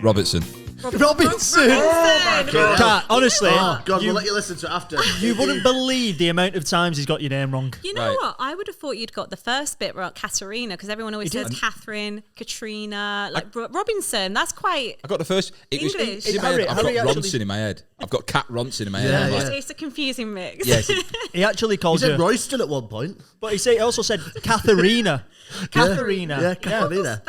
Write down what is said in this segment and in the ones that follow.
Robertson. Robinson. Oh my God. Cat, honestly. Oh God, we'll let you listen to it after. You wouldn't believe the amount of times he's got your name wrong. You know what? I would have thought you'd got the first bit right, Katerina, because everyone always says Catherine, Katrina, Robinson. That's quite. I got the first. English. In my head, I've got Ronson in my head. I've got Cat Ronson in my head. Yeah. It's a confusing mix. Yes. He actually He called said you. Royston at one point. But he also said Katerina. Katerina. Yeah, Katerina.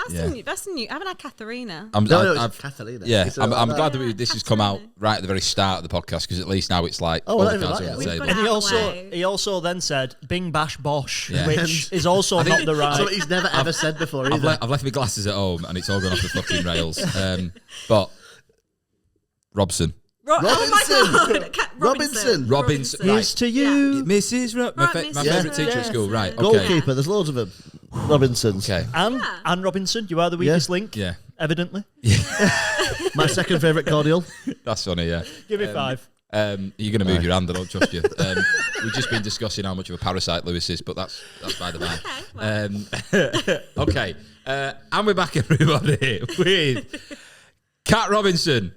That's new. I haven't had Katerina. It's Katerina. Yeah, I'm glad that this has come out right at the very start of the podcast, because at least now it's like Oh, all well, the cards like are on it. the We've table. got And he also then said Bing Bash Bosh, Yeah. which is also not the right. So he's never ever said before either. I've left my glasses at home and it's all gone off the fucking rails. But Robson. Oh my God. Robinson. Right. To you. Mrs. my Mrs. favourite teacher at school. Right. Okay. Goalkeeper. There's loads of them. Robinsons. Okay. And Robinson, you are the weakest link. Yeah. Evidently. My second favourite cordial. That's funny, yeah. Give me 5. You're going to move your hand, I don't trust you. We've just been discussing how much of a parasite Lewis is, but that's by the by. Okay. And we're back, everybody, with Cat Robinson.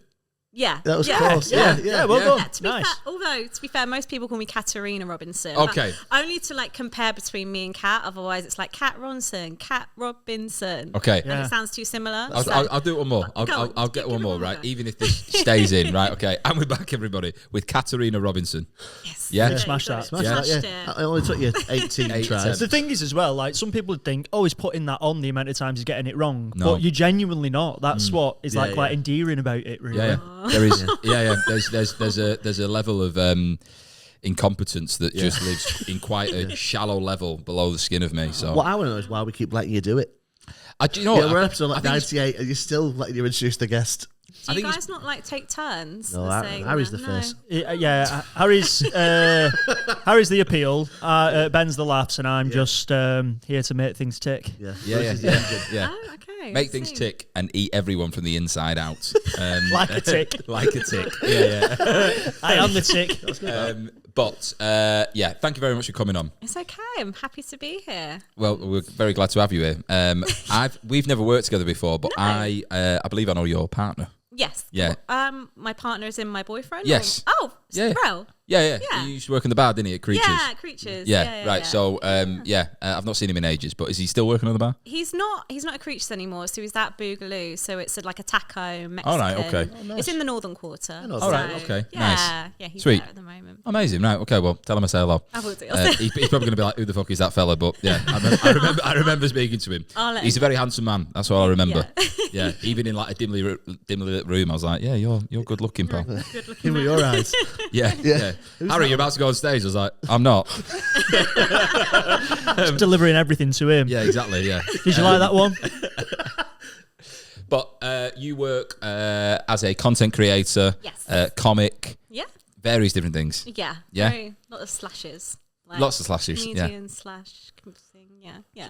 Yeah. That was close. Yeah. Well done. To be Nice. fair, to be fair, most people call me Katerina Robinson. Okay. Only to like compare between me and Kat. Otherwise, it's like Cat Ronson, Cat Robinson. Okay. And it sounds too similar. I'll do one more. I'll get one more, right? Even if this stays in, right? Okay. And we're back, everybody, with Katerina Robinson. Yes. Yeah. Smash that. Smashed it. It only took you 18 tries. The thing is as well, like some people would think, he's putting that on the amount of times he's getting it wrong. No. But you're genuinely not. That's what is quite endearing about it, really. Yeah. There is. Yeah. There's a level of incompetence that just lives in quite a shallow level below the skin of me. So What I want to know is why we keep letting you do it. Do you know what? We're on episode 98 and you're still letting you introduce the guest. Do you guys not like take turns? No, Harry's the first. Yeah, Harry's Harry's the appeal. Ben's the laughs, and I'm just here to make things tick. Yeah. Oh, okay. Make things tick and eat everyone from the inside out. Like a tick. Like a tick. Yeah. I am the tick. Thank you very much for coming on. It's okay. I'm happy to be here. Well, we're very glad to have you here. We've never worked together before, but I believe I know your partner. Yes. Yeah. My partner is in my boyfriend. Yes. Rel. Yeah. He used to work in the bar, didn't he, at Creatures? Yeah, Creatures. Yeah, right. So, I've not seen him in ages, but is he still working on the bar? He's not at Creatures anymore, so he's at Boogaloo. So it's like a taco Mexican. All right, okay. Oh, nice. It's in the Northern Quarter. All right, okay, nice. Yeah, he's Sweet. there at the moment. Amazing, right? Okay, well, tell him I say hello. I will do. He's probably going to be like, "Who the fuck is that fella?" But yeah, I remember speaking to him. He's a very handsome man. That's all I remember. Yeah, even in like a dimly lit room, I was like, "Yeah, you're good looking, pal." Good looking Give me your eyes. Yeah. Harry, you're about to go on stage. I was like, "I'm not." Just delivering everything to him. Yeah, exactly. Yeah. Did you like that one? But you work as a content creator, Yes. comic, Yeah. various different things. Yeah. Yeah? Very, lot of slashes. Like Lots of slashes. comedian slash thing. Yeah.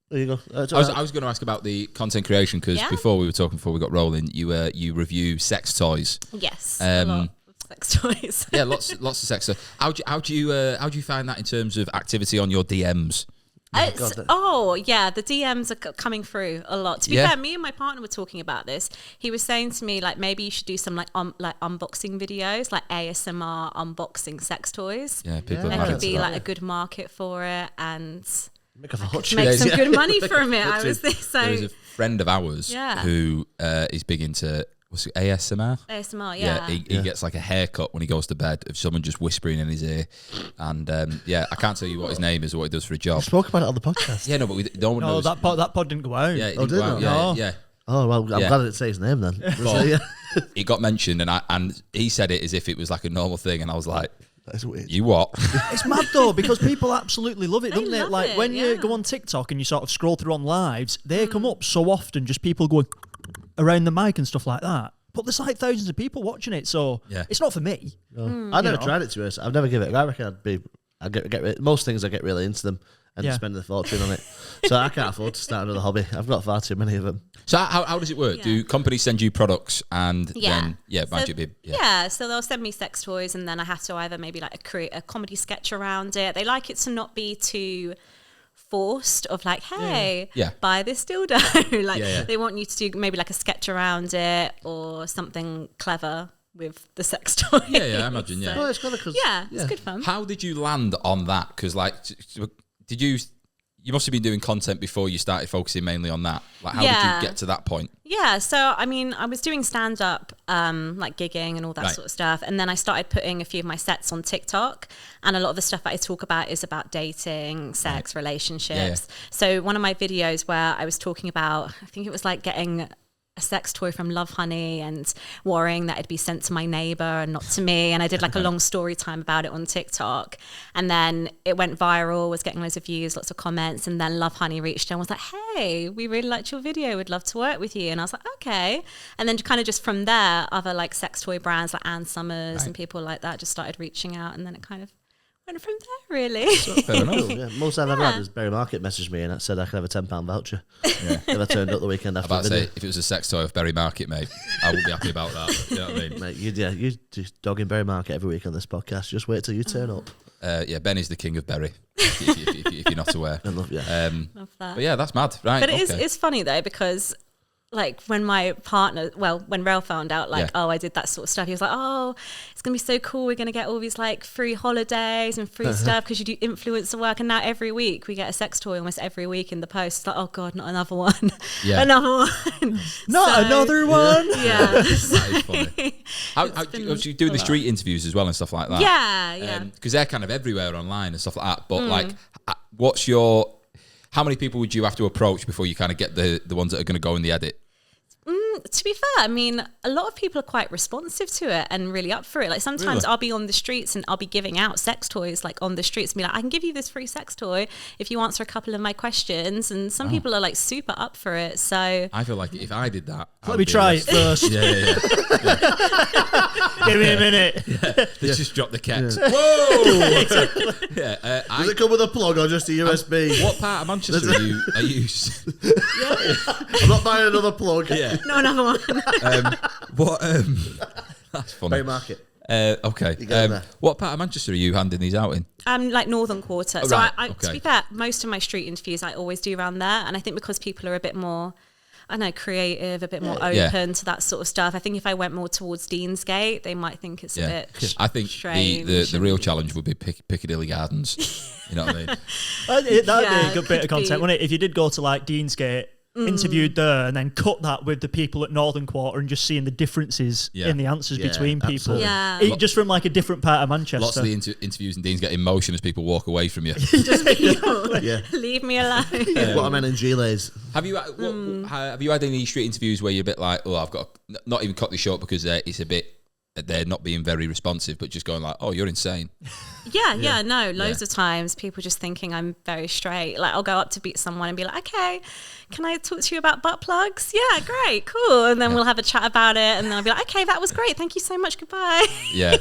There you go. I was going to ask about the content creation because before we got rolling, you review sex toys. Yes. A lot of sex toys. Yeah, lots of sex stuff. How do you find that in terms of activity on your DMs? The DMs are coming through a lot. To be fair, me and my partner were talking about this. He was saying to me, like, maybe you should do some like unboxing videos, like ASMR unboxing sex toys. Yeah, people There are could be like a good market for it and make some good money from it. I was so. There is a friend of ours who is big into ASMR. ASMR, Yeah, he gets like a haircut when he goes to bed of someone just whispering in his ear, and I can't tell you what his name is or what he does for a job. We spoke about it on the podcast. Yeah, no, but no one knows. that pod didn't go out. Yeah, it didn't go out. No. Yeah. Oh well, I'm glad I didn't say his name then. It got mentioned, and he said it as if it was like a normal thing, and I was like, That's weird. "You what?" It's mad though because people absolutely love it, don't they? love Like it, when you go on TikTok and you sort of scroll through on lives, they come up so often, just people going around the mic and stuff like that. But there's like thousands of people watching it, so it's not for me. No. I never tried it to us. I've never given it. I reckon I'd get most things. I get really into them and spend a fortune on it. So I can't afford to start another hobby. I've got far too many of them. So how does it work? Yeah. Do companies send you products and then so they'll send me sex toys and then I have to either maybe like create a comedy sketch around it. They like it to not be too forced of like, hey, buy this dildo. Like they want you to do maybe like a sketch around it or something clever with the sex toy. Yeah, I imagine, Well, it's kind of it's good fun. How did you land on that? Because like, did you must have been doing content before you started focusing mainly on that. Like, how did you get to that point? Yeah, so I mean, I was doing stand-up, like gigging and all that sort of stuff, and then I started putting a few of my sets on TikTok, and a lot of the stuff that I talk about is about dating, sex, relationships. So one of my videos where I was talking about, I think it was like getting a sex toy from Love Honey and worrying that it'd be sent to my neighbor and not to me, and I did like a long story time about it on TikTok, and then it went viral, was getting loads of views, lots of comments, and then Love Honey reached out and was like, hey, we really liked your video, we'd love to work with you. And I was like, okay. And then kind of just from there, other like sex toy brands like Ann Summers and people like that just started reaching out, and then it kind of went from there, really. Fair enough. Most I've ever had is Berry Market messaged me and said I could have a £10 voucher. If I turned up the weekend after the video. If it was a sex toy of Berry Market, mate, I wouldn't be happy about that. You know what I mean? Mate, you just dogging Berry Market every week on this podcast. Just wait till you turn up. Ben is the king of Berry, if you're not aware. I love, love that. But yeah, that's mad, right? But it's funny though, because like when my partner, when Rel found out like, oh, I did that sort of stuff, he was like, oh, it's going to be so cool. We're going to get all these like free holidays and free stuff because you do influencer work. And now every week we get a sex toy almost every week in the post. It's like, oh God, not another one. Yeah. Another one. Not another one. Yeah. That is funny. How you doing the street interviews as well and stuff like that? Yeah. Because they're kind of everywhere online and stuff like that. But like, how many people would you have to approach before you kind of get the ones that are going to go in the edit? To be fair, I mean, a lot of people are quite responsive to it and really up for it. Like sometimes I'll be on the streets and I'll be giving out sex toys like on the streets and be like, I can give you this free sex toy if you answer a couple of my questions. And some people are like super up for it. So I feel like if I did that, let me try it first. Yeah. Give me a minute. Let's just drop the cats. Whoa! Does it come with a plug or just a USB? What part of Manchester are you? I'm not buying another plug. Yeah. No, another one. That's funny. Berry Market. Okay. What part of Manchester are you handing these out in? Like Northern Quarter. Oh, so right. To be fair, most of my street interviews I always do around there, and I think because people are a bit more, I don't know, creative, a bit more open to that sort of stuff. I think if I went more towards Deansgate, they might think it's a bit I think strange. the real challenge would be Piccadilly Gardens. You know what I mean? That'd be a good bit of content, wouldn't it? If you did go to like Deansgate, interviewed there, and then cut that with the people at Northern Quarter and just seeing the differences in the answers between people. Yeah. Just from like a different part of Manchester. Lots of the interviews and Deans get emotion as people walk away from you. Just leave me alone. What I meant in Giles. Have you had any street interviews where you're a bit like, oh, I've got not even cut this short because it's a bit, they're not being very responsive, but just going like, oh, you're insane. Loads of times people just thinking I'm very straight. Like I'll go up to beat someone and be like, okay, can I talk to you about butt plugs? Yeah, great, cool. And then we'll have a chat about it, and then I'll be like, okay, that was great, thank you so much, goodbye. Yeah.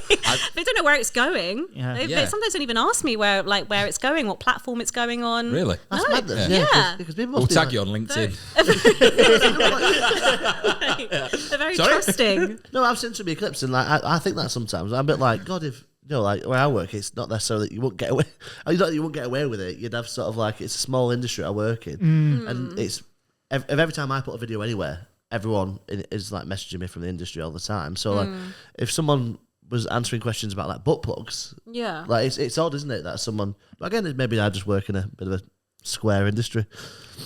They don't know where it's going. They sometimes don't even ask me where it's going, what platform it's going on. Really? That's madness. Yeah. Because people We'll must tag you on LinkedIn. They're very trusting. No, I've seen some of your clips, and like I think that sometimes I'm a bit like, God, if like where I work, it's not necessarily that you won't get away. You won't get away with it. You'd have sort of like, it's a small industry I work in, and it's every time I put a video anywhere, everyone is like messaging me from the industry all the time. So like, if someone was answering questions about like butt plugs, like it's odd, isn't it? That someone, but again, maybe I just work in a bit of a square industry.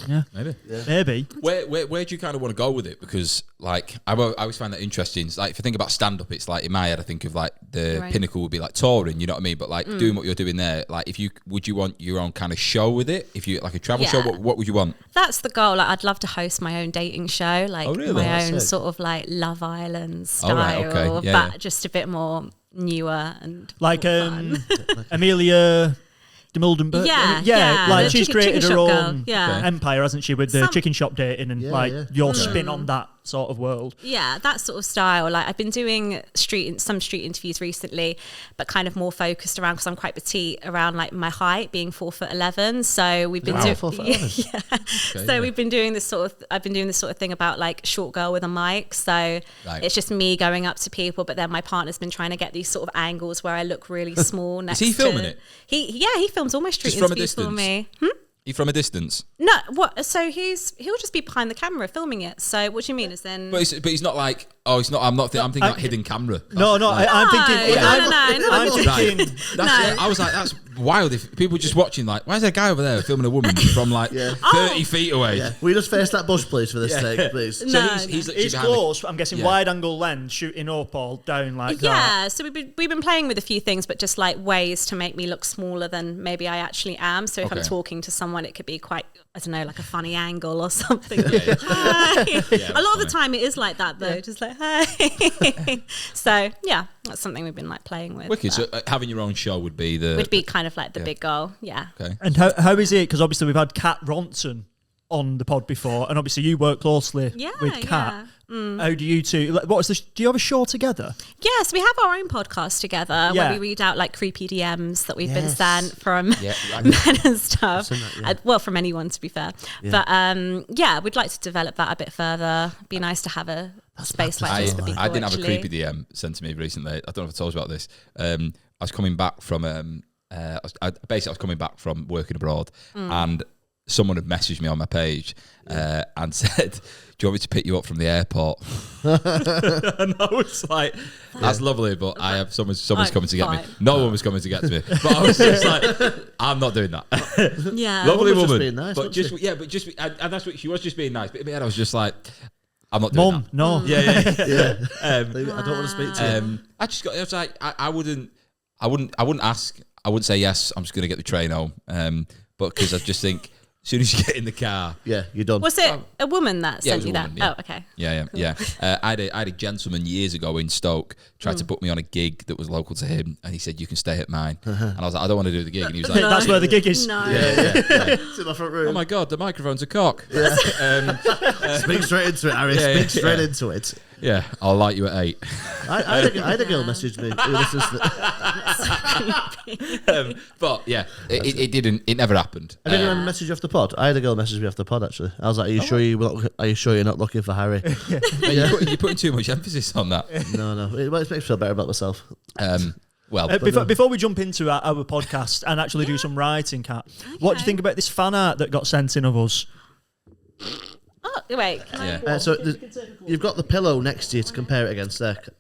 Yeah, maybe. Where do you kind of want to go with it? Because like I always find that interesting. It's like if I think about stand up, it's like in my head I think of like the pinnacle would be like touring. You know what I mean? But like doing what you're doing there, like would you want your own kind of show with it? If you like a travel show, what would you want? That's the goal. Like I'd love to host my own dating show, like my own sick. sort of like Love Island style, but just a bit more newer and like Amelia Demildenberg. Like she's created her own empire, hasn't she, with the chicken shop dating and your spin on that sort of world. Yeah, that sort of style. Like I've been doing some street interviews recently, but kind of more focused around, because I'm quite petite, around like my height being 4'11". So we've been doing 4'11". So we've been doing this sort of. I've been doing this sort of thing about like short girl with a mic. So it's just me going up to people, but then my partner's been trying to get these sort of angles where I look really small. Next Is he filming it? He films all my street interviews for me. You from a distance? No, what? So he'll just be behind the camera filming it. So what do you mean? Is then? But he's not like, he's not. I'm thinking like hidden camera. No, I'm thinking. I'm thinking. That's it. I was like, that's wild. If people just watching, like, why is there a guy over there filming a woman from like 30 feet away? Yeah. Will you just face that bush, please, for this take, please? So he's close. I'm guessing wide angle lens, shooting up or down like that. Yeah. So we've been playing with a few things, but just like ways to make me look smaller than maybe I actually am. So if I'm talking to someone, it could be quite, I don't know, like a funny angle or something. Hi. A lot of the time it is like that though, just like hi. So yeah, that's something we've been like playing with. Wicked. So having your own show would be kind of like the big goal. Yeah. Okay. And how is it? Because obviously we've had Kat Ronson on the pod before, and obviously you work closely with Kat. How do you two? Do you have a show together? Yes, we have our own podcast together where we read out like creepy DMs that we've been sent from men and stuff. Well, from anyone, to be fair. Yeah. But we'd like to develop that a bit further. It'd be nice to have a space like this for people. I didn't have a creepy DM sent to me recently. I don't know if I told you about this. I was coming back from I was coming back from working abroad, and someone had messaged me on my page and said, "Do you want me to pick you up from the airport?" And I was like, "That's lovely, but I have someone's coming to get me." No one was coming to get to me, but I was just like, "I'm not doing that." Yeah, lovely woman, being nice, but and that's what she was just being nice. But in my head, I was just like, "I'm not doing that." No, I don't want to speak to you. I was like, I wouldn't ask. I wouldn't say yes. I'm just going to get the train home, but because I just think. As soon as you get in the car, you're done. Was it a woman that sent you that? Woman, yeah. Oh, okay. Yeah. I had a gentleman years ago in Stoke tried to book me on a gig that was local to him, and he said, "You can stay at mine." And I was like, "I don't want to do the gig." And he was like, "That's where the gig is." No. Yeah. It's in my front room. Oh my god, the microphone's a cock. Yeah. Speak straight into it, Harry. Speak straight into it. Yeah, I'll light you at 8. I had a girl message me. But yeah, it never happened. I didn't even message you off the pod. I had a girl message me off the pod actually. I was like, "Are you sure you're not looking for Harry?" You're putting too much emphasis on that. No. It makes me feel better about myself. Before we jump into our podcast and actually do some writing, Kat, what do you think about this fan art that got sent in of us? Oh, wait. So you've got the pillow next to you to compare it against there. Do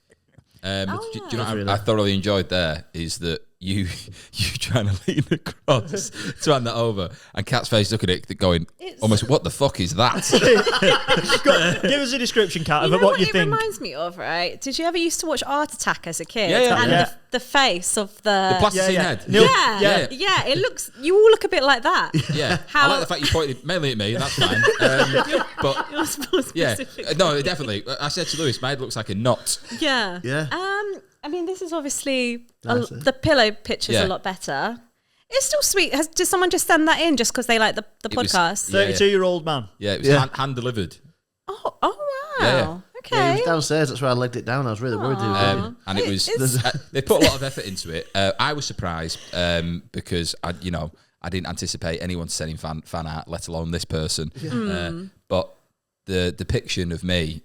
you know what I thoroughly enjoyed there is that you trying to lean across to hand that over, and Kat's face looking at it going, almost, what the fuck is that? Give us a description, Kat, of what you think. It reminds me of, right? Did you ever used to watch Art Attack as a kid? Yeah. The face of the plasticine head. Yeah. It looks. You all look a bit like that. Yeah. I like the fact you pointed mainly at me. That's fine. But you're supposed to no, definitely. I said to Lewis, my head looks like a knot. Yeah. I mean, this is obviously the pillow picture's a lot better. It's still sweet. Did someone just send that in just because they like the podcast? 32-year-old man. Yeah, it was hand delivered. Oh wow. Yeah. Okay. Yeah, it was downstairs. That's where I legged it down. I was really worried. And it was. They put a lot of effort into it. I was surprised because I didn't anticipate anyone sending fan art, let alone this person. But the depiction of me.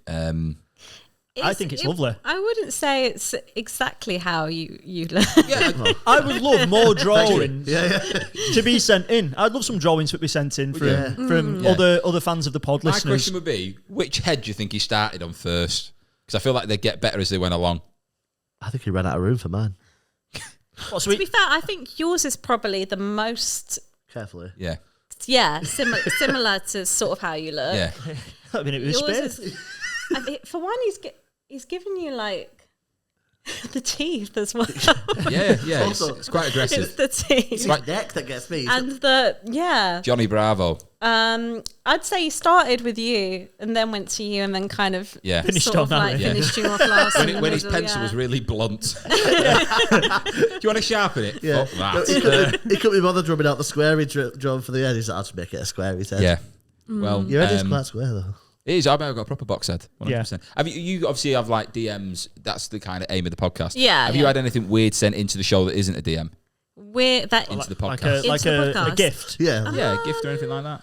I think it's lovely. I wouldn't say it's exactly how you look. Yeah, I would love more drawings to be sent in. I'd love some drawings to be sent in from other fans of the pod listeners. My question would be, which head do you think he started on first? Because I feel like they get better as they went along. I think he ran out of room for mine. To be fair, I think yours is probably the most... Carefully. Yeah, similar to sort of how you look. Yeah. I mean, it was space. For one, he's giving you like the teeth as well. Yeah. Also, it's quite aggressive. It's the teeth. It's my neck that gets me. And Johnny Bravo. I'd say he started with you and then went to you and then kind of finished you off last. when his pencil was really blunt. Do you want to sharpen it? Yeah. He couldn't be bothered drumming out the square he drawn for the head. He's like, I'll just make it a square, he said. Yeah. Well, your head is quite square though. It is. I've got a proper box head. 100%. Have you obviously have like DMs? That's the kind of aim of the podcast. Yeah. Have you had anything weird sent into the show that isn't a DM? Into the podcast, like a gift. Yeah. Yeah, a gift or anything like that.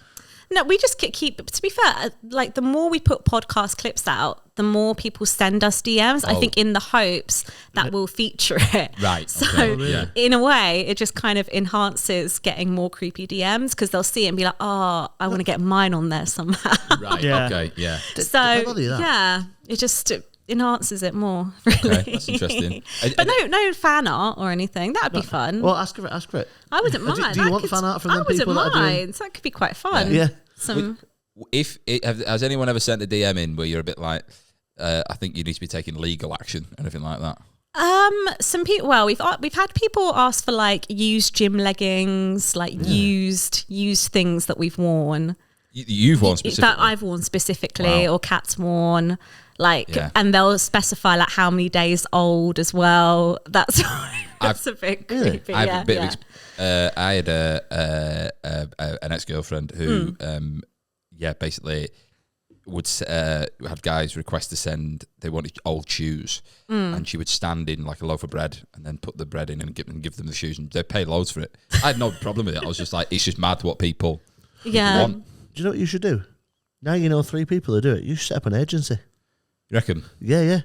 No, we just keep. To be fair, like the more we put podcast clips out, the more people send us DMs. I think in the hopes that we'll feature it. Right. So Okay. in a way, it just kind of enhances getting more creepy DMs because they'll see it and be like, "Oh, I want to get mine on there somehow." Right. Yeah. Okay. Yeah. So it just enhances it more. Really. Okay, that's interesting. But no fan art or anything. That would be fun. Well, ask for it. I wouldn't mind. Do you want fan art from them people that are doing? I wouldn't mind. So that could be quite fun. Yeah. Has anyone ever sent a DM in where you're a bit like, I think you need to be taking legal action, anything like that? Some people. Well, we've had people ask for like used gym leggings, like used things that we've worn. You've worn specifically? That I've worn specifically, or Kat's worn. And they'll specify like how many days old as well. That's a bit creepy. I had an ex-girlfriend who, basically would have guys request to send. They wanted old shoes, and she would stand in like a loaf of bread and then put the bread in and give them the shoes, and they pay loads for it. I had no problem with it. I was just like, it's just mad what people want. Do you know what you should do? Now you know 3 people who do it. You should set up an agency. You reckon? Yeah.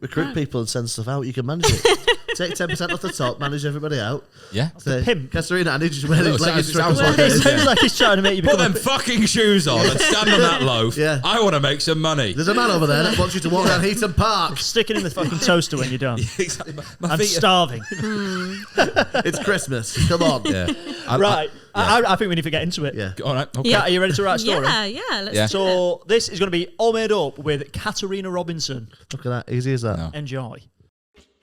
Recruit people and send stuff out. You can manage it. Take 10% off the top, manage everybody out. Yeah. Pimp. Katerina, I need you to wear these leggings. Sounds like he's trying to make you put them fucking shoes on and stand on that loaf. Yeah. I want to make some money. There's a man over there that wants you to walk down Heaton Park. Stick it in the fucking toaster when you're done. Exactly. I'm starving. It's Christmas. Come on. Yeah. I think we need to get into it. Yeah. All right. Okay. Kat, are you ready to write a story? Let's So this is going to be all made up with Katerina Robinson. Look at that. Easy as that. No. Enjoy.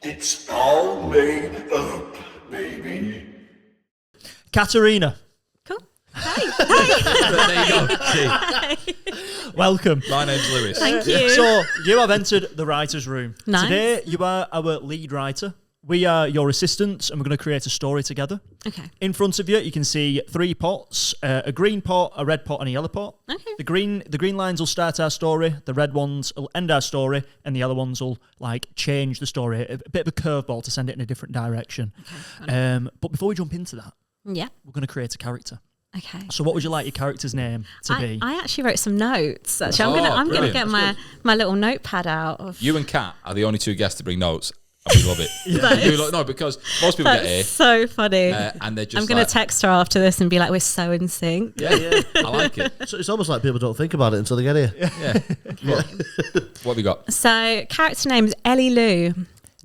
It's all made up, baby. Katerina, Cool. Hi. There you go. See, welcome. my name's Lewis. Thank you. So you have entered the writer's room. Nice. Today you are our lead writer. We are your assistants and we're going to create a story together. Okay. In front of you can see 3 pots, a green pot, a red pot and a yellow pot. Okay. The green lines will start our story, the red ones will end our story, and the yellow ones will change the story, a bit of a curveball to send it in a different direction. Okay. But before we jump into that, we're going to create a character. Okay. So what would you like your character's name to be? I actually wrote some notes. Actually, I'm gonna get my little notepad out. You and Kat are the only 2 guests to bring notes. We love it. No, because most people get here. So funny. And they're just I'm going to text her after this and be like, we're so in sync. Yeah. I like it. So it's almost like people don't think about it until they get here. Yeah. What have we got? So character name is Ellie-Lou.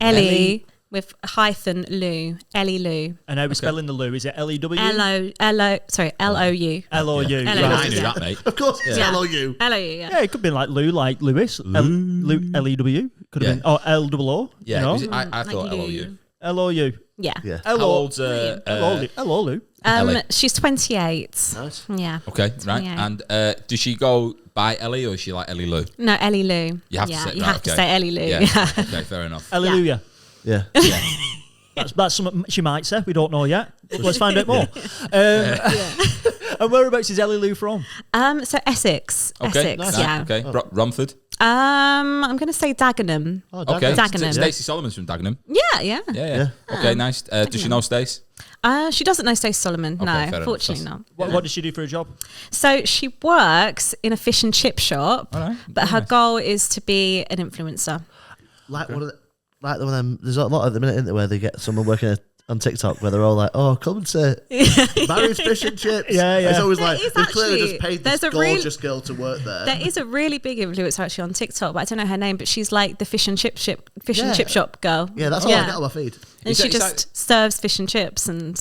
Ellie with hyphen Lou. Ellie-Lou. And how are we spelling the Lou? Is it L-E-W? L-O-U. L-O-U. Right. I knew that, mate. Of course, it's L-O-U. L-O-U, yeah. Yeah, it could be like Lou, like Lewis. Lou, L-E-W. Could have been. Or L-O-O. Yeah, you know? I thought Like L-O-U. L-O-U. Yeah. How old's Hello, Lou. Ellie? She's 28. Nice. Yeah. Okay, right. Yeah. And does she go by Ellie or is she like Ellie-Lou? No, Ellie-Lou. You have to say You have to say Ellie-Lou. Yeah. Okay, fair enough. Hallelujah. Yeah. That's something she might say. We don't know yet. Let's find out more. And whereabouts is Ellie-Lou from? So Essex. Okay, Essex, nice. yeah. Okay, Romford. I'm going to say Dagenham. Oh, Okay, Dagenham. Stacey Solomon's from Dagenham. Yeah. Yeah. Okay, nice. Does she know Stace? She doesn't know Stacey Solomon. Okay, No, fair enough. fortunately not. What does she do for a job? So she works in a fish and chip shop, All right. but her goal is to be an influencer. Like one of them. There's a lot at the minute, isn't there, where they get someone working on TikTok where they're all like, "Oh, come and say Barry's fish and chips." Yeah. It's always There like is they've clearly actually- just paid there's this a real- gorgeous girl to work there. There is a really big influencer actually on TikTok, but I don't know her name. But she's like the fish and chip shop girl. Yeah, that's all I get on my feed. And Is she that- is just serves fish and chips and.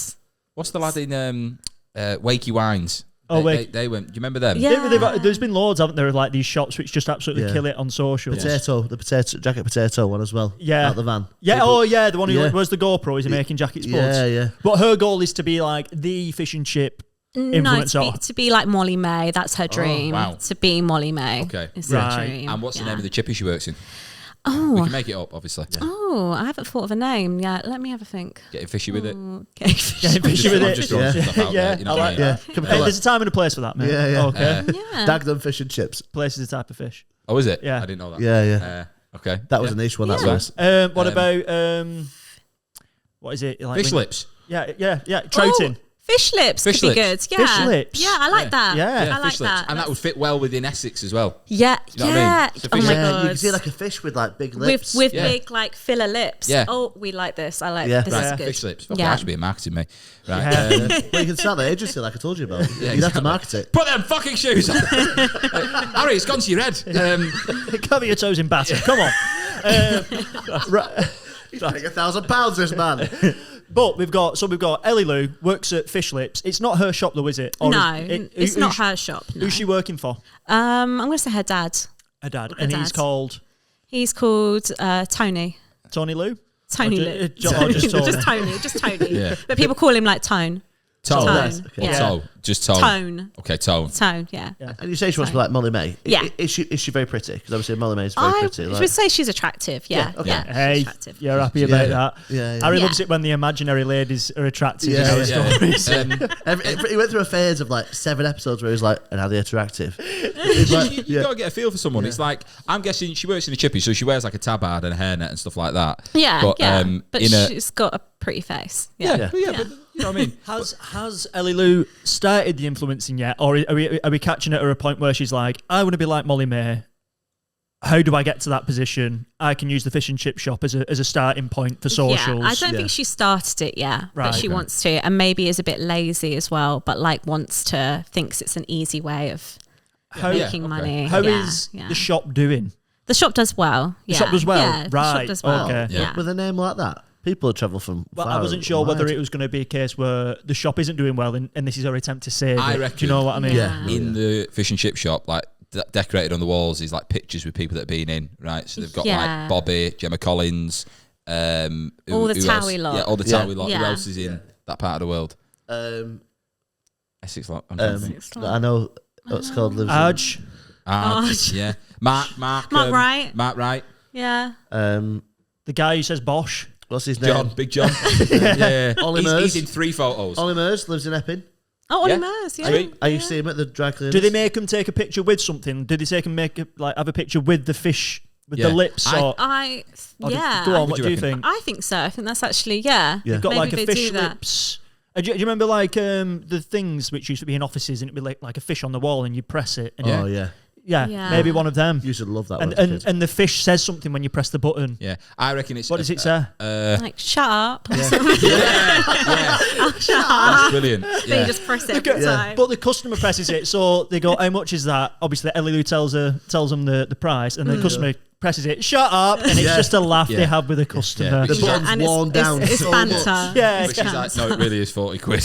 What's the lad in Wakey Wines? Oh, They went. Do you remember them? Yeah. There's been loads, haven't there, of like these shops which just absolutely kill it on social. The potato jacket one as well. Yeah. Out the van. Yeah, People- the one who wears the GoPro, is he making jackets buds? Yeah. But her goal is to be like the fish and chip influencer. To be like Molly May. That's her dream. wow. To be Molly May. Okay. Is her Right. dream. And what's the name of the chippy she works in? We Oh, can make it up, obviously. I haven't thought of a name yet. Let me have a think. Getting fishy with it. Okay. Getting fishy with I'm it. just throwing stuff out Yeah, there. You know I what I like mean? Yeah. Can we Hey, call there's a time and a place for that, mate. Yeah. Okay. Yeah. Dagenham fish and chips. Place is a type of fish. Oh, is it? Yeah. I didn't know that. Yeah. Okay. That was a niche one. That Yeah. was. What about what is it? Like Fish lips. Yeah. Trouting. Fish lips could be good. Yeah. Fish lips. Yeah, I like that. Yeah. I like fish lips. that. And that would fit well within Essex as well. Yeah, You know what I mean? So Oh fish my lips. god. You can see like a fish with like big lips. With big like filler lips. Yeah. Oh, we like this. I like Yeah. this. Right, Is good. fish lips. Okay, Yeah. that should be a marketing me. Right. Yeah. Well, you can start the agency like I told you about. Yeah, You'd have to exactly. market it. Put them fucking shoes on. Harry, it's gone to your head. Cover your toes in batter. Come on. Right. He's paying £1,000, this man. But we've got Ellie-Lou works at Fish Lips. It's not her shop though, is it? Or No, is it's not her shop. No. Who's she working for? I'm going to say her dad. Her dad. Her And he's dad. called He's called Tony. Tony Lou? Tony Or Lou. just Tony? Just Tony. Yeah. But people call him like Tone. Tone. Tone. Yes, okay. Or Yeah. toe. Just tone. Tone. Okay, tone. Tone, yeah. And you say she wants to be like Molly May. Yeah. Is she very pretty? Because obviously Molly May is very I pretty. Like, would say she's attractive. Yeah. Yeah, okay. Yeah. Hey, she's attractive. you're happy about that? Yeah, yeah. Harry Yeah. loves it when the imaginary ladies are attractive in Yeah, our yeah. stories. He went through a phase of like 7 episodes where he was like, and how they attractive. You got to get a feel for someone. It's like, I'm guessing she works in a chippy, so she wears like a tabard and a hairnet and stuff like that. Yeah. But, yeah. But in a, she's got a pretty face. yeah, Yeah. yeah, but you know what I mean? Has Ellie-Lou started the influencing yet? Or are we catching at her a point where she's like, I want to be like Molly May. How do I get to that position? I can use the fish and chip shop as a starting point for socials. Yeah, I don't think she started it yet, Right, but she okay. wants to, and maybe is a bit lazy as well, but like thinks it's an easy way of making money. How Yeah, is yeah. the shop doing? The shop does well. The yeah. shop does well? Yeah, the shop Right, does well. okay. Yeah. With a name like that, people would travel from Well, far I wasn't and sure whether wide. it was going to be a case where the shop isn't doing well and this is her attempt to save I it. reckon. Do you know what I mean? Yeah. In the fish and chip shop, like decorated on the walls is like pictures with people that have been in, right? So they've got Yeah. like Bobby, Gemma Collins, All the who else? Towie lot. Yeah, all the Yeah. Towie lot. Who Yeah. else is in that part of the world? Essex lot. I'm trying to think. I know what's called lives in- Arj. Yeah. Mark Mark Wright. Mark Wright. Yeah. The guy who says Bosch. What's his name? John, Big John. yeah. Ollie He's Mers. in 3 photos. Ollie Mers lives in Epping. Oh, Ollie Yeah. Mers. Yeah. Sweet. I used to see him at the dry cleaners. Do they make him take a picture with something? Do they take him have a picture with the fish with Yeah. the lips? Or Yeah. go on, what do do you you reckon? think? I think so. I think that's actually, yeah. Yeah. Got Maybe like a they fish do that. lips. Do you remember like the things which used to be in offices and it'd be like a fish on the wall and you press it? And Oh, yeah. yeah, maybe one of them. You should love that And one. as a kid. and the fish says something when you press the button. Yeah. I reckon it's. What does it say? Like, shut up. Yeah. Shut up. That's brilliant. Then Yeah. you just press it every time. But the customer presses it, so they go, "How much is that?" Obviously, Ellie-Lou tells them the price, and the customer presses it. Shut up! And it's Yeah. just a laugh Yeah. they have with the customer. The She's button's and worn down. it's so banter. much. Yeah, But she's like, no, it really is 40 quid.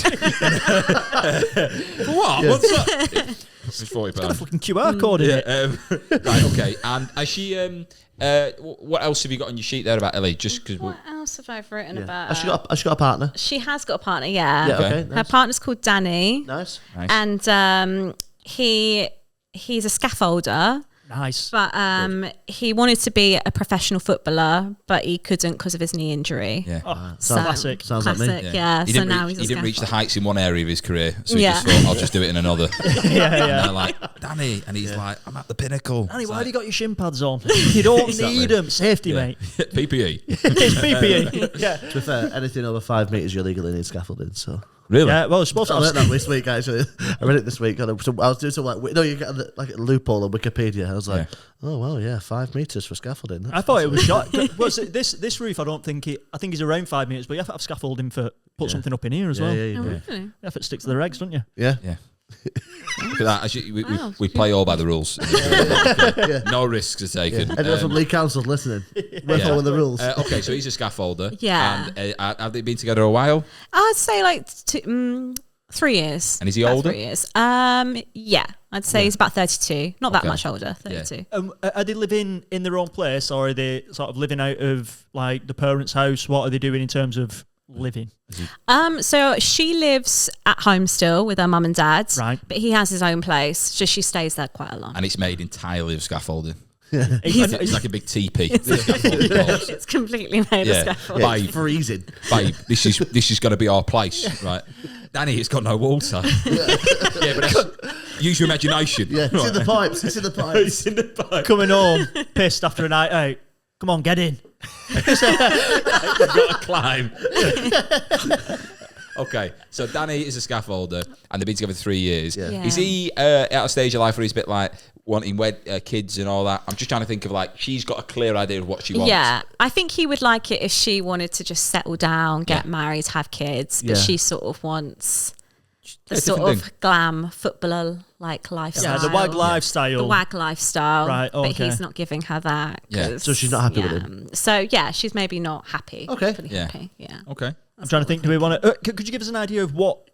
What? What's that? It's 40 got a pounds. fucking QR code in it. Right, okay. And has she, what else have you got on your sheet there about Ellie? Just because What else have I written about? Has she got a partner? She has got a partner, yeah. Yeah, okay. Okay. Her Nice. partner's called Danny. Nice. And he's a scaffolder. Nice. But he wanted to be a professional footballer, but he couldn't because of his knee injury. Yeah. So classic. Sounds like me. Classic, yeah. He So didn't, now reach, he's he a didn't reach the scaffolder. heights in one area of his career, so he Yeah. just thought, I'll just do it in another. Yeah, And yeah. they're like, Danny, and he's like, I'm at the pinnacle. Danny, It's why like, have you got your shin pads on? You don't Exactly. need them. Safety, yeah. mate. PPE. It's PPE. Yeah. To be fair, anything over 5 metres, you're legally need scaffolding. So Really? Yeah, well, it's supposed to I learned have that this week. Actually, I read it this week. And I was doing some you get like a loophole on Wikipedia. I was like, oh well, yeah, 5 metres for scaffolding. That's I thought it was shot. This roof, I don't think I think it's around 5 meters, but you have to have scaffolding for put something up in here as well. Yeah, You yeah, yeah. Really? have to stick to the regs, don't you? Yeah. Yeah. Look at that. Wow. We play all by the rules. No risks are taken. Anyone from Lee Council's listening? We're following the rules. Okay, so he's a scaffolder. Yeah. And have they been together a while? I'd say like 3 years. And is he About older? 3 years. Yeah. I'd say he's about 32. Not that Okay. much older. 32. Are they living in their own place, or are they sort of living out of like the parents' house? What are they doing in terms of living? So she lives at home still with her mum and dad. Right. But he has his own place. Just she stays there quite a lot. And it's made entirely of scaffolding. It's It's like a big teepee. The scaffolding walls. It's completely made Yeah. of scaffold. Yeah, Babe, it's freezing. babe, this is going to be our place, right? Danny, it's got no water. Yeah, but use your imagination. Yeah, it's in the pipes. It's in the pipes. in the pipe. coming home pissed after a night out. Come on, get in. You've got to climb. Okay, so Danny is a scaffolder, and they've been together 3 years. Yeah. Is he at a stage of life where he's a bit like wanting kids and all that? I'm just trying to think of like she's got a clear idea of what she wants. Yeah, I think he would like it if she wanted to just settle down, get married, have kids, but she sort of wants the sort of glam footballer like lifestyle. Yeah, the wag lifestyle. The wag lifestyle. Right, okay. But he's not giving her that. Yeah. So she's not happy with him. So yeah, she's maybe not happy. Okay. Fully Yeah. happy. Yeah. Okay. I'm trying to think. Do we want to? Could you give us an idea of what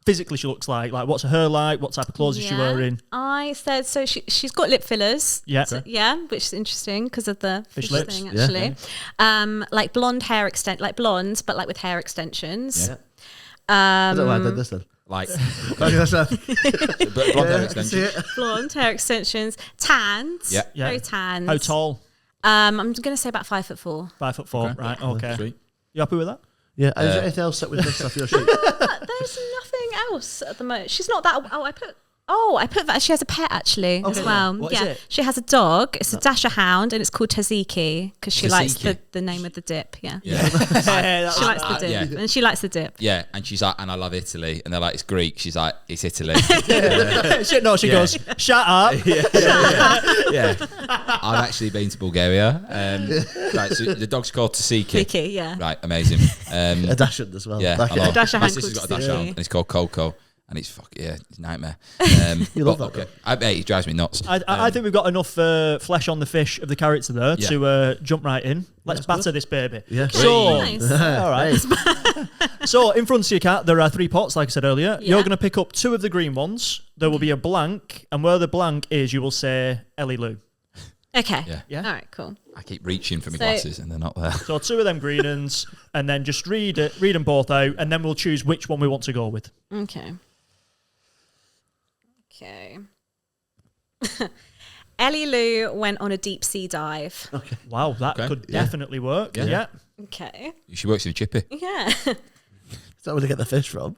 physically she looks like? Like, what's her hair like? What type of clothes is she wearing? I said so. She's got lip fillers. Yeah. So, yeah, which is interesting because of the Fish fish lips. thing. Yeah. Actually, like blonde hair like blonde, but like with hair extensions. Yeah. I don't know why I did this then. Like, Okay, that's right. but blonde hair I can extension. see it. Blonde hair extensions, tanned. Yeah. Yeah. Very tanned. How tall? I'm going to say about 5'4". 5'4". Right. Okay. Sweet. You happy with that? Yeah. Is there anything else set with this off your sheet? There's nothing else at the moment. She's not that. I put that. She has a pet actually as well. What is yeah, it? she has a dog. It's a Dasher Hound, and it's called Tzatziki because she likes Tzatziki. the name of the dip. Yeah, Yeah. she likes the dip, yeah. and she likes the dip. Yeah, and she's like, and I love Italy, and they're like, it's Greek. She's like, it's Italy. She goes, shut up. Yeah, I've actually been to Bulgaria. Right, so the dog's called Tzatziki. Vicky, yeah. Right, amazing. A Dachshund as well. Yeah, Like I know. it. Dasher My Hound sister's called got a Dasher Hound, Tzatziki. and it's called Coco. And it's it's a nightmare. You love but, that okay. I bet it drives me nuts. I think we've got enough flesh on the fish of the character there to jump right in. Let's batter this baby. Yeah. So, Nice. all right. So, in front of you, Kat, there are 3 pots, like I said earlier. Yeah. You're going to pick up 2 of the green ones. There will be a blank, and where the blank is, you will say Ellie-Lou. Okay. Yeah. Yeah. All right. Cool. I keep reaching for my So- glasses, and they're not there. So 2 of them green ones, and then just read them both out, and then we'll choose which one we want to go with. Okay. Okay. Ellie-Lou went on a deep sea dive. Wow, that Okay. could definitely work. Yeah. Yeah. Okay. She works in a chippy. Yeah. Is that where they get the fish from?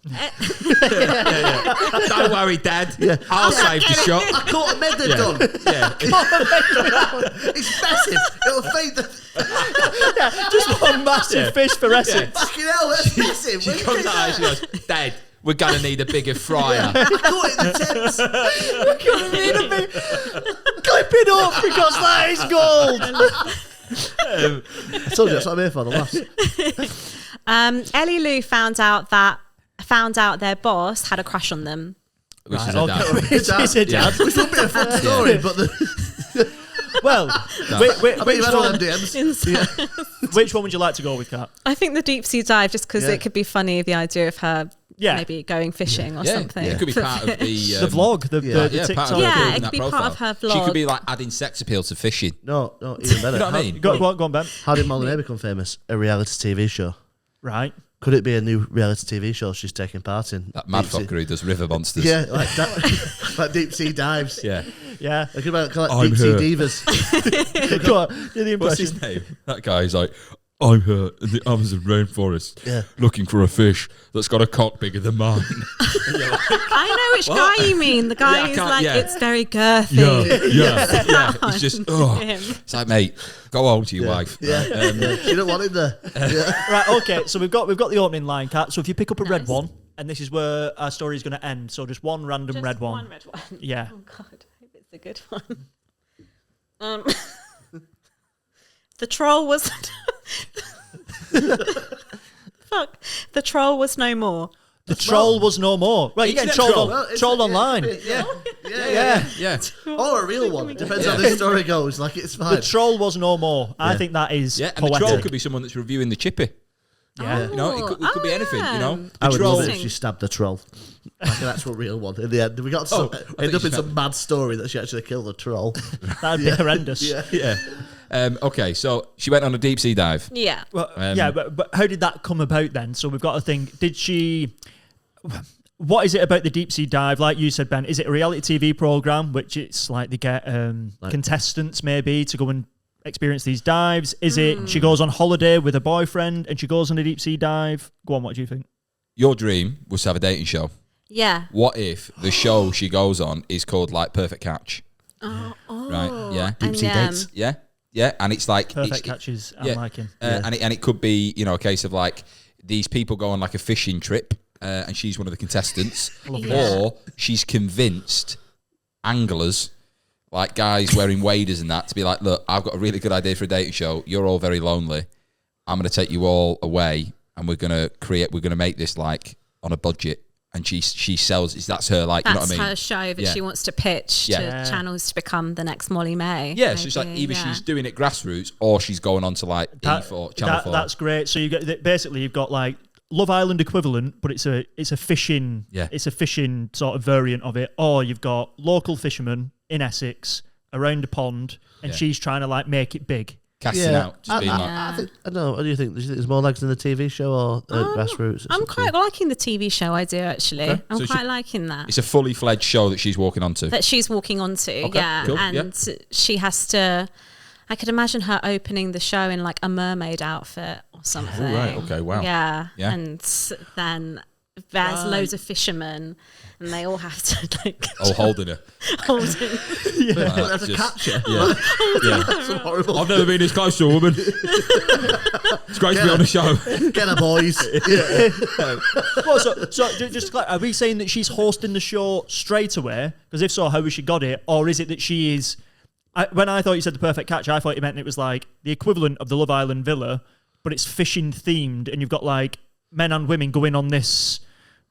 Don't worry, Dad. I'll save the shot. I caught a medal done. Yeah. It's massive. It'll fade the Just one massive fish for Essex. fucking hell. That's massive. She Where'd you comes get out and that? she goes, Dad, we're going to need a bigger fryer. I caught it in the Thames. Clip it up because that is gold. I told you that's what I'm here for. The laughs. Ellie-Lou found out their boss had a crush on them. Which is Right, a dad. okay. It's a dad. Which would be a fun story, but Well, I bet you had all them DMs. which one would you like to go with, Kat? I think the deep sea dive, just because Yeah. it could be funny, the idea of her Yeah. maybe going fishing or Yeah, something. it could be part of the... The vlog, the Yeah, TikTok. part of Yeah, building it could that be part profile. of her She vlog. could be like adding sex appeal to fishing. No, even better. You know what I mean? Go on, Ben. How did Molly May become famous? A reality TV show. Right. Could it be a new reality TV show she's taking part in? That mad Deep sea- fucker who does river monsters. Yeah, like that, like deep sea dives. Yeah. Yeah. I could call it I'm deep sea her. divas. Go on. Do the What's impression. his name? That guy's like, I'm here in the Amazon rainforest looking for a fish that's got a cock bigger than mine. I know which guy you mean. The guy Yeah, I who's can't- like, yeah. it's very girthy. yeah. It's just, Him. It's like, mate, go home to your wife. Yeah, Right? you don't want him there. Yeah. Right, okay, so we've got the opening line, Kat. So if you pick up a red Nice. one, and this is where our story is going to end. So just one random Just red one. one red one. Yeah. Oh God, I hope it's a good one. The troll was. Fuck. The troll was no more. The troll was no more. Right, you're getting Internet trolled, troll. trolled online. Yeah. Or a real one. Depends how the story goes. Like, it's fine. The troll was no more. I think that is Yeah, and the poetic. troll could be someone that's reviewing the chippy. Yeah. You know, it could be anything, you know? I would love it if Interesting. she stabbed the troll. Like an actual real one. In the end, we got some, end up in some mad story that she actually killed the troll. That'd be horrendous. Yeah. Okay, so she went on a deep sea dive. Yeah. Well, but how did that come about then? So we've got to think, did she... What is it about the deep sea dive? Like you said, Ben, is it a reality TV program, which it's like they get contestants maybe to go and experience these dives? Is it she goes on holiday with a boyfriend and she goes on a deep sea dive? Go on, what do you think? Your dream was to have a dating show. Yeah. What if the show she goes on is called like Perfect Catch? Oh. Right, yeah. And, sea dates. Yeah, and it's like... Perfect it's, catches, yeah. I'm liking. And it could be, you know, a case of like these people go on like a fishing trip and she's one of the contestants, or she's convinced anglers, like guys wearing waders and that, to be like, look, I've got a really good idea for a dating show. You're all very lonely. I'm going to take you all away, and we're going to make this like on a budget. And she sells. That's her like. That's you know what I mean? her show that she wants to pitch to channels to become the next Molly May. Yeah, maybe. So it's like either she's doing it grassroots or she's going on to like E4, Channel 4. That's great. So you get basically you've got like Love Island equivalent, but it's a fishing sort of variant of it. Or you've got local fishermen in Essex around a pond, and she's trying to like make it big. Casting out, just being like. I don't know. What do you think? Do you think there's more legs in the TV show or grassroots? I'm quite liking the TV show. I do actually. Okay. I'm quite liking that. It's a fully fledged show that she's walking onto. Okay, yeah, cool. And she has to. I could imagine her opening the show in like a mermaid outfit or something. Oh, right. Okay. Wow. Yeah. And then there's loads of fishermen, and they all have to like. Holding her. That's a catcher. Yeah. That's horrible. I've never been this close to a woman. It's great to be on the show. Get her, boys. So just like, are we saying that she's hosting the show straight away? Because if so, how has she got it? Or is it that she is? When I thought you said the perfect catch, I thought you meant it was like the equivalent of the Love Island villa, but it's fishing themed, and you've got like men and women going on this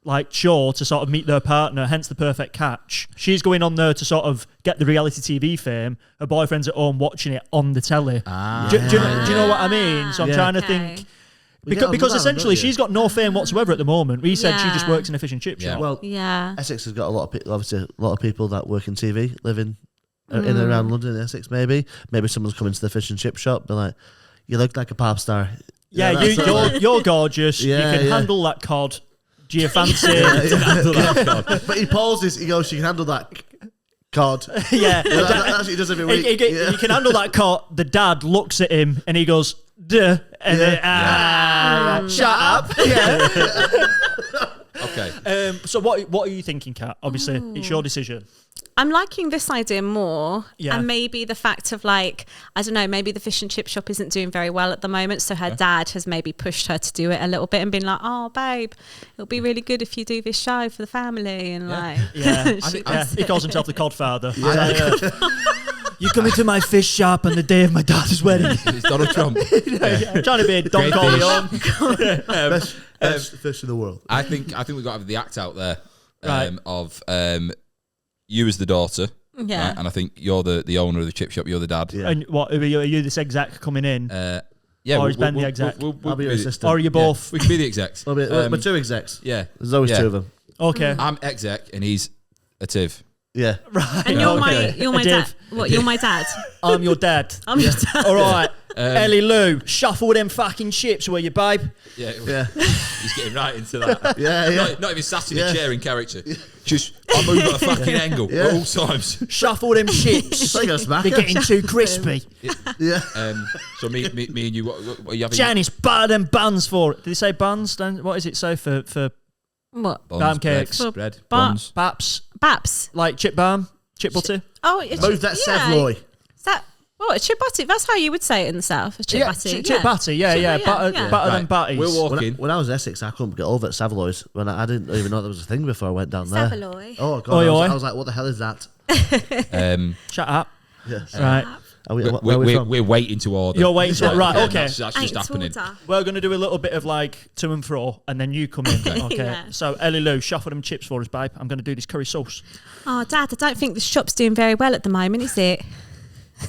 like show to sort of meet their partner, hence the perfect catch. She's going on there to sort of get the reality TV fame. Her boyfriend's at home watching it on the telly. Do you know what I mean? So I'm trying to think. Because essentially she's got no fame whatsoever at the moment. We said she just works in a fish and chip shop. Well, Essex has got a lot of people that work in TV, living in and around London, Essex. Maybe someone's coming to the fish and chip shop. They're like, "You look like a pop star." Yeah, you're gorgeous. You can handle that cod. Do you fancy? But he pauses. He goes, "You can handle that cod." Yeah, that's what he does every week. You can handle that cod. The dad looks at him and he goes, "Duh," and then shut up. Yeah. Okay. So what are you thinking, Kat? Obviously, it's your decision. I'm liking this idea more, and maybe the fact of like, I don't know, maybe the fish and chip shop isn't doing very well at the moment, so her dad has maybe pushed her to do it a little bit and been like, "Oh, babe, it'll be really good if you do this show for the family," and like, he calls himself the Codfather. You come into my fish shop on the day of my daughter's wedding. It's Donald Trump. I'm trying to be a Don Corleone. Best fish in the world. I think we've got to have the act out there of you as the daughter. Yeah. Right? And I think you're the owner of the chip shop. You're the dad. Yeah. And what are you this exec coming in? Yeah. Or is Ben the exec? I'll be your assistant. Or are you both? We can be the execs. We're two execs. Yeah. There's always two of them. Okay. I'm exec and he's a Tiv. Yeah. Right. And you're my dad. What? You're my dad. I'm your dad. I'm your dad. All right. Ellie-Lou, shuffle them fucking chips, will you, babe? Yeah. He's getting right into that. Yeah. Not even sat in a chair in character. Just, I move at a fucking angle at all times. Shuffle them chips. They're getting too crispy. Yeah. So me and you, what are you having? Janice, butter them buns for it. Did they say buns? What is it so for what? Balm cakes. Bread. Buns. Baps. Like chip balm, chip butter. Oh, move that Savoy. Is that a chip butty? That's how you would say it in the south. A chip butty. Chip butty. Yeah. Butter than butties. We're walking. When I was in Essex, I couldn't get over at Savoy's. When I didn't even know there was a thing before I went down there. Savoy. Oh god! I was like, what the hell is that? Shut up. Yes. Right. We're waiting to order. You're waiting to order. Right, okay. That's just happening. We're going to do a little bit of like to and fro, and then you come in. Okay. Yeah. So, Ellie-Lou, shuffle them chips for us, babe. I'm going to do this curry sauce. Oh, Dad, I don't think the shop's doing very well at the moment, is it?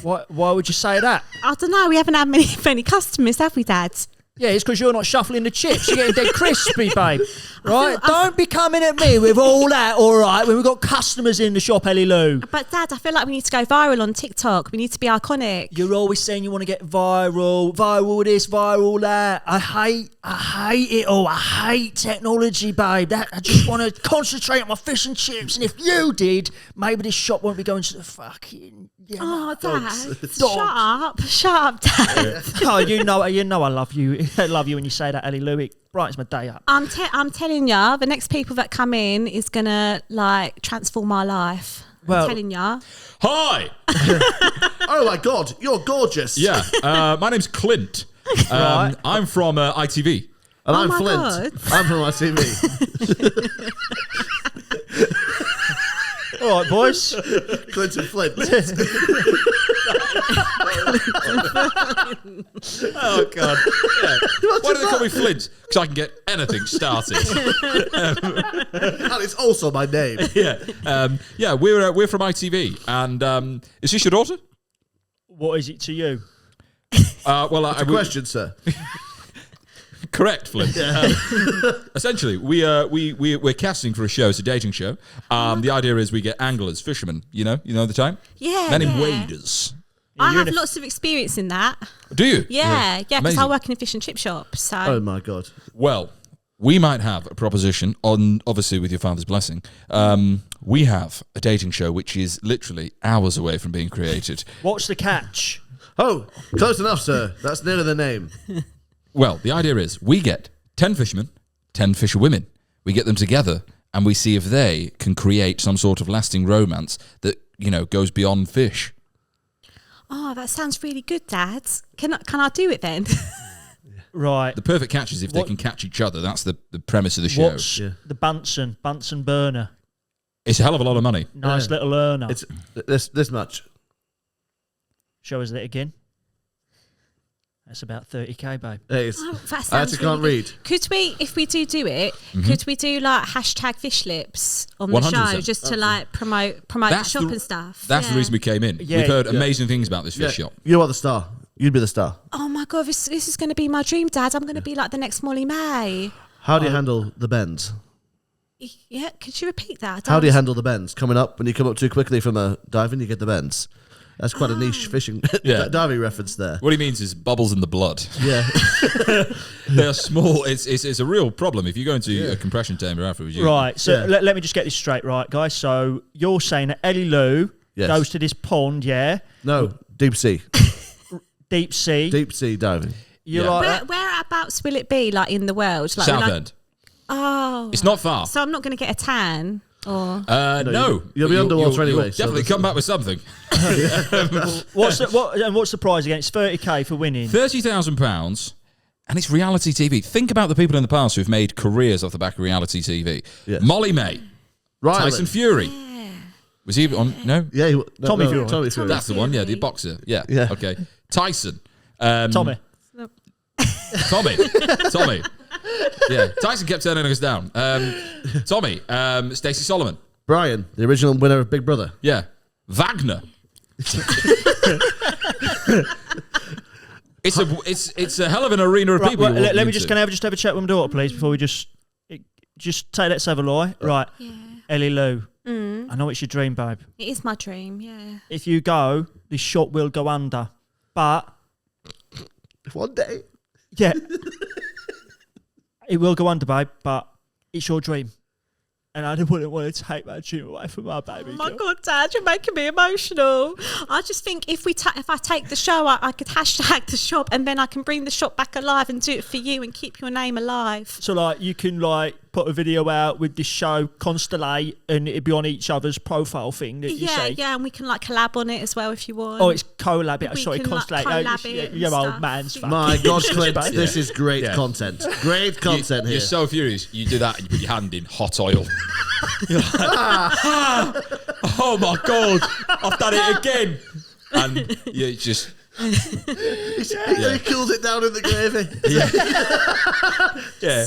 Why would you say that? I don't know. We haven't had many customers, have we, Dad? Yeah, it's because you're not shuffling the chips. You're getting dead crispy, babe. Right? Don't be coming at me with all that, all right, when we've got customers in the shop, Ellie-Lou. But, Dad, I feel like we need to go viral on TikTok. We need to be iconic. You're always saying you want to get viral this, viral that. I hate it all. I hate technology, babe. I just want to concentrate on my fish and chips. And if you did, maybe this shop won't be going to the fucking... Yeah, oh, Dad. Shut up, Dad. Oh, you know I love you. I love you when you say that, Ellie-Lou. It brightens my day up. I'm telling ya, the next people that come in is going to, like, transform my life. I'm telling ya. Hi! Oh, my God. You're gorgeous. Yeah. My name's Clint. I'm from ITV. And Oh I'm my Flint. God. I'm from my TV. All right, boys. Clinton Flint. Oh God! Yeah. Why do they call me Flint? Because I can get anything started. And it's also my name. Yeah, we're from ITV, and is this your daughter? What is it to you? Well, Question, sir. Correct, Flint. Essentially, we're casting for a show. It's a dating show. The idea is we get anglers, fishermen. You know the type. Yeah. Men in yeah. waders. I have lots of experience in that. Do you? Yeah, because Amazing. I work in a fish and chip shop. So Oh my God. Well, we might have a proposition on, obviously with your father's blessing. We have a dating show which is literally hours away from being created. What's the catch? Oh, close enough, sir. That's nearly the name. Well, the idea is we get 10 fishermen, 10 fisherwomen. We get them together and we see if they can create some sort of lasting romance that, goes beyond fish. Oh, that sounds really good, Dad. Can I do it then? Right. The perfect catch is if they can catch each other. That's the premise of the show. What's the Banson burner? It's a hell of a lot of money. Nice little earner. It's this much. Show us that again. That's about 30k, babe. It's, Oh, that sounds I actually can't really read. good. Could we, if we do it, could we do like hashtag fish lips on the 100%. show just to like promote the shop and stuff? That's the reason we came in. Yeah. We've heard amazing things about this fish shop. You are the star. You'd be the star. Oh my God, this is going to be my dream, Dad. I'm going to be like the next Molly May. How do you handle the bends? Yeah, could you repeat that? How do you handle the bends? Coming up, when you come up too quickly from a diving, you get the bends. That's quite a niche fishing diving reference there. What he means is bubbles in the blood. Yeah. They're small. It's a real problem. If you go into a compression chamber afterwards. Right, so let me just get this straight, right, guys? So you're saying that Ellie-Lou goes to this pond, yeah? No, deep sea. Deep sea. Deep sea diving. You're Yeah. like that? Whereabouts will it be, like in the world? Like Southend. Oh. It's not far. So I'm not going to get a tan? Or No. You'll be underwater anyway, You'll so definitely this- come back with something. what's the prize again? It's 30k for winning. £30,000, and it's reality TV. Think about the people in the past who've made careers off the back of reality TV. Yes. Molly May, Riley. Tyson Fury. Was he on? No, Yeah, Tommy Fury. Tommy Fury. that's the one. Yeah, the boxer. Yeah. Yeah. Okay. Tyson. Tommy. Tommy. Yeah. Tyson kept turning us down. Tommy. Stacey Solomon. Brian, the original winner of Big Brother. Yeah. Wagner. It's a hell of an arena of people. Right, let me just can I just have a chat with my daughter, please, before we just take let's have a lie. Right. yeah. Ellie-Lou. I know it's your dream, babe. It is my dream, yeah. If you go, this shop will go under. But One day. yeah. It will go under, babe, but it's your dream. And I wouldn't want to take my dream away from my baby. Oh my girl. God, Dad, you're making me emotional. I just think if I take the show, I could hashtag the shop, and then I can bring the shop back alive and do it for you and keep your name alive. So like you can like put a video out with this show, Constellate, and it'd be on each other's profile thing that you say. Yeah, and we can like collab on it as well if you want. Oh, it's collab it. We Sorry, can, like, Constellate. collab it and Your old stuff. man's fucking My God, Clint, shit, this is great Yeah. content. Great content here. You're so furious. You do that and you put your hand in hot oil. You're like, oh my God, I've done it again. And you just... He cools it down in the gravy. Yeah.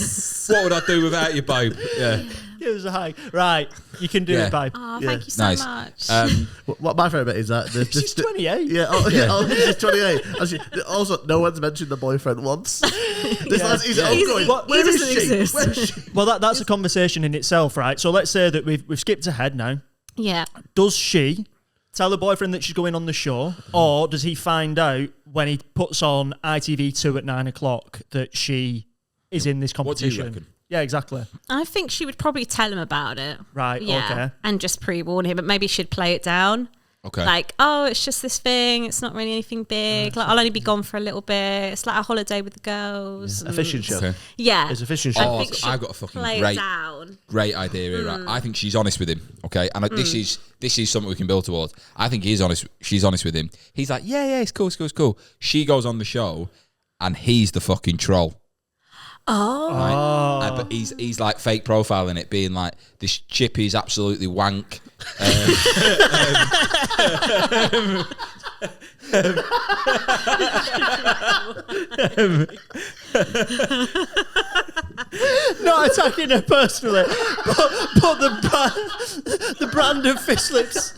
What would I do without you, babe? Yeah. Give us a hug. Right, you can do it, babe. Oh, Yeah. thank you so Nice. much. What my favourite bit is that She's 28. Yeah, she's 28. And also, no one's mentioned the boyfriend once. This lad's he's ongoing. Where is doesn't she? exist. Where is she? Well, that's a conversation in itself, right? So let's say that we've skipped ahead now. Yeah. Does she tell the boyfriend that she's going on the show, or does he find out when he puts on ITV2 at 9 o'clock that she is in this What do you competition? reckon? Yeah, exactly. I think she would probably tell him about it. Right, Yeah. okay. And just pre-warn him, but maybe she'd play it down. Okay. Like, oh, it's just this thing. It's not really anything big. Like, I'll only be gone for a little bit. It's like a holiday with the girls. A fishing show. Okay. Yeah. It's a fishing show. Oh, think she'd I've got a fucking play it great, down. great idea here. Right? I think she's honest with him. Okay, and this is something we can build towards. I think he's honest. She's honest with him. He's like, yeah, it's cool. She goes on the show, and he's the fucking troll. Right? But he's like fake profiling it, being like, this chippy's absolutely wank. Not attacking her personally, but the brand of fish lips.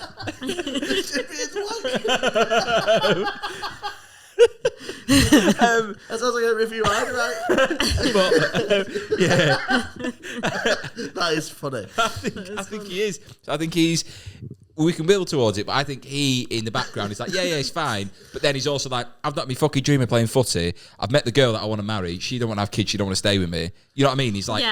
That sounds like a review, right? Yeah, That is funny. I think he is. I think we can build towards it, but I think he, in the background, is like, yeah, it's fine. But then he's also like, I've got my fucking dream of playing footy. I've met the girl that I want to marry. She don't want to have kids. She don't want to stay with me. You know what I mean? He's like,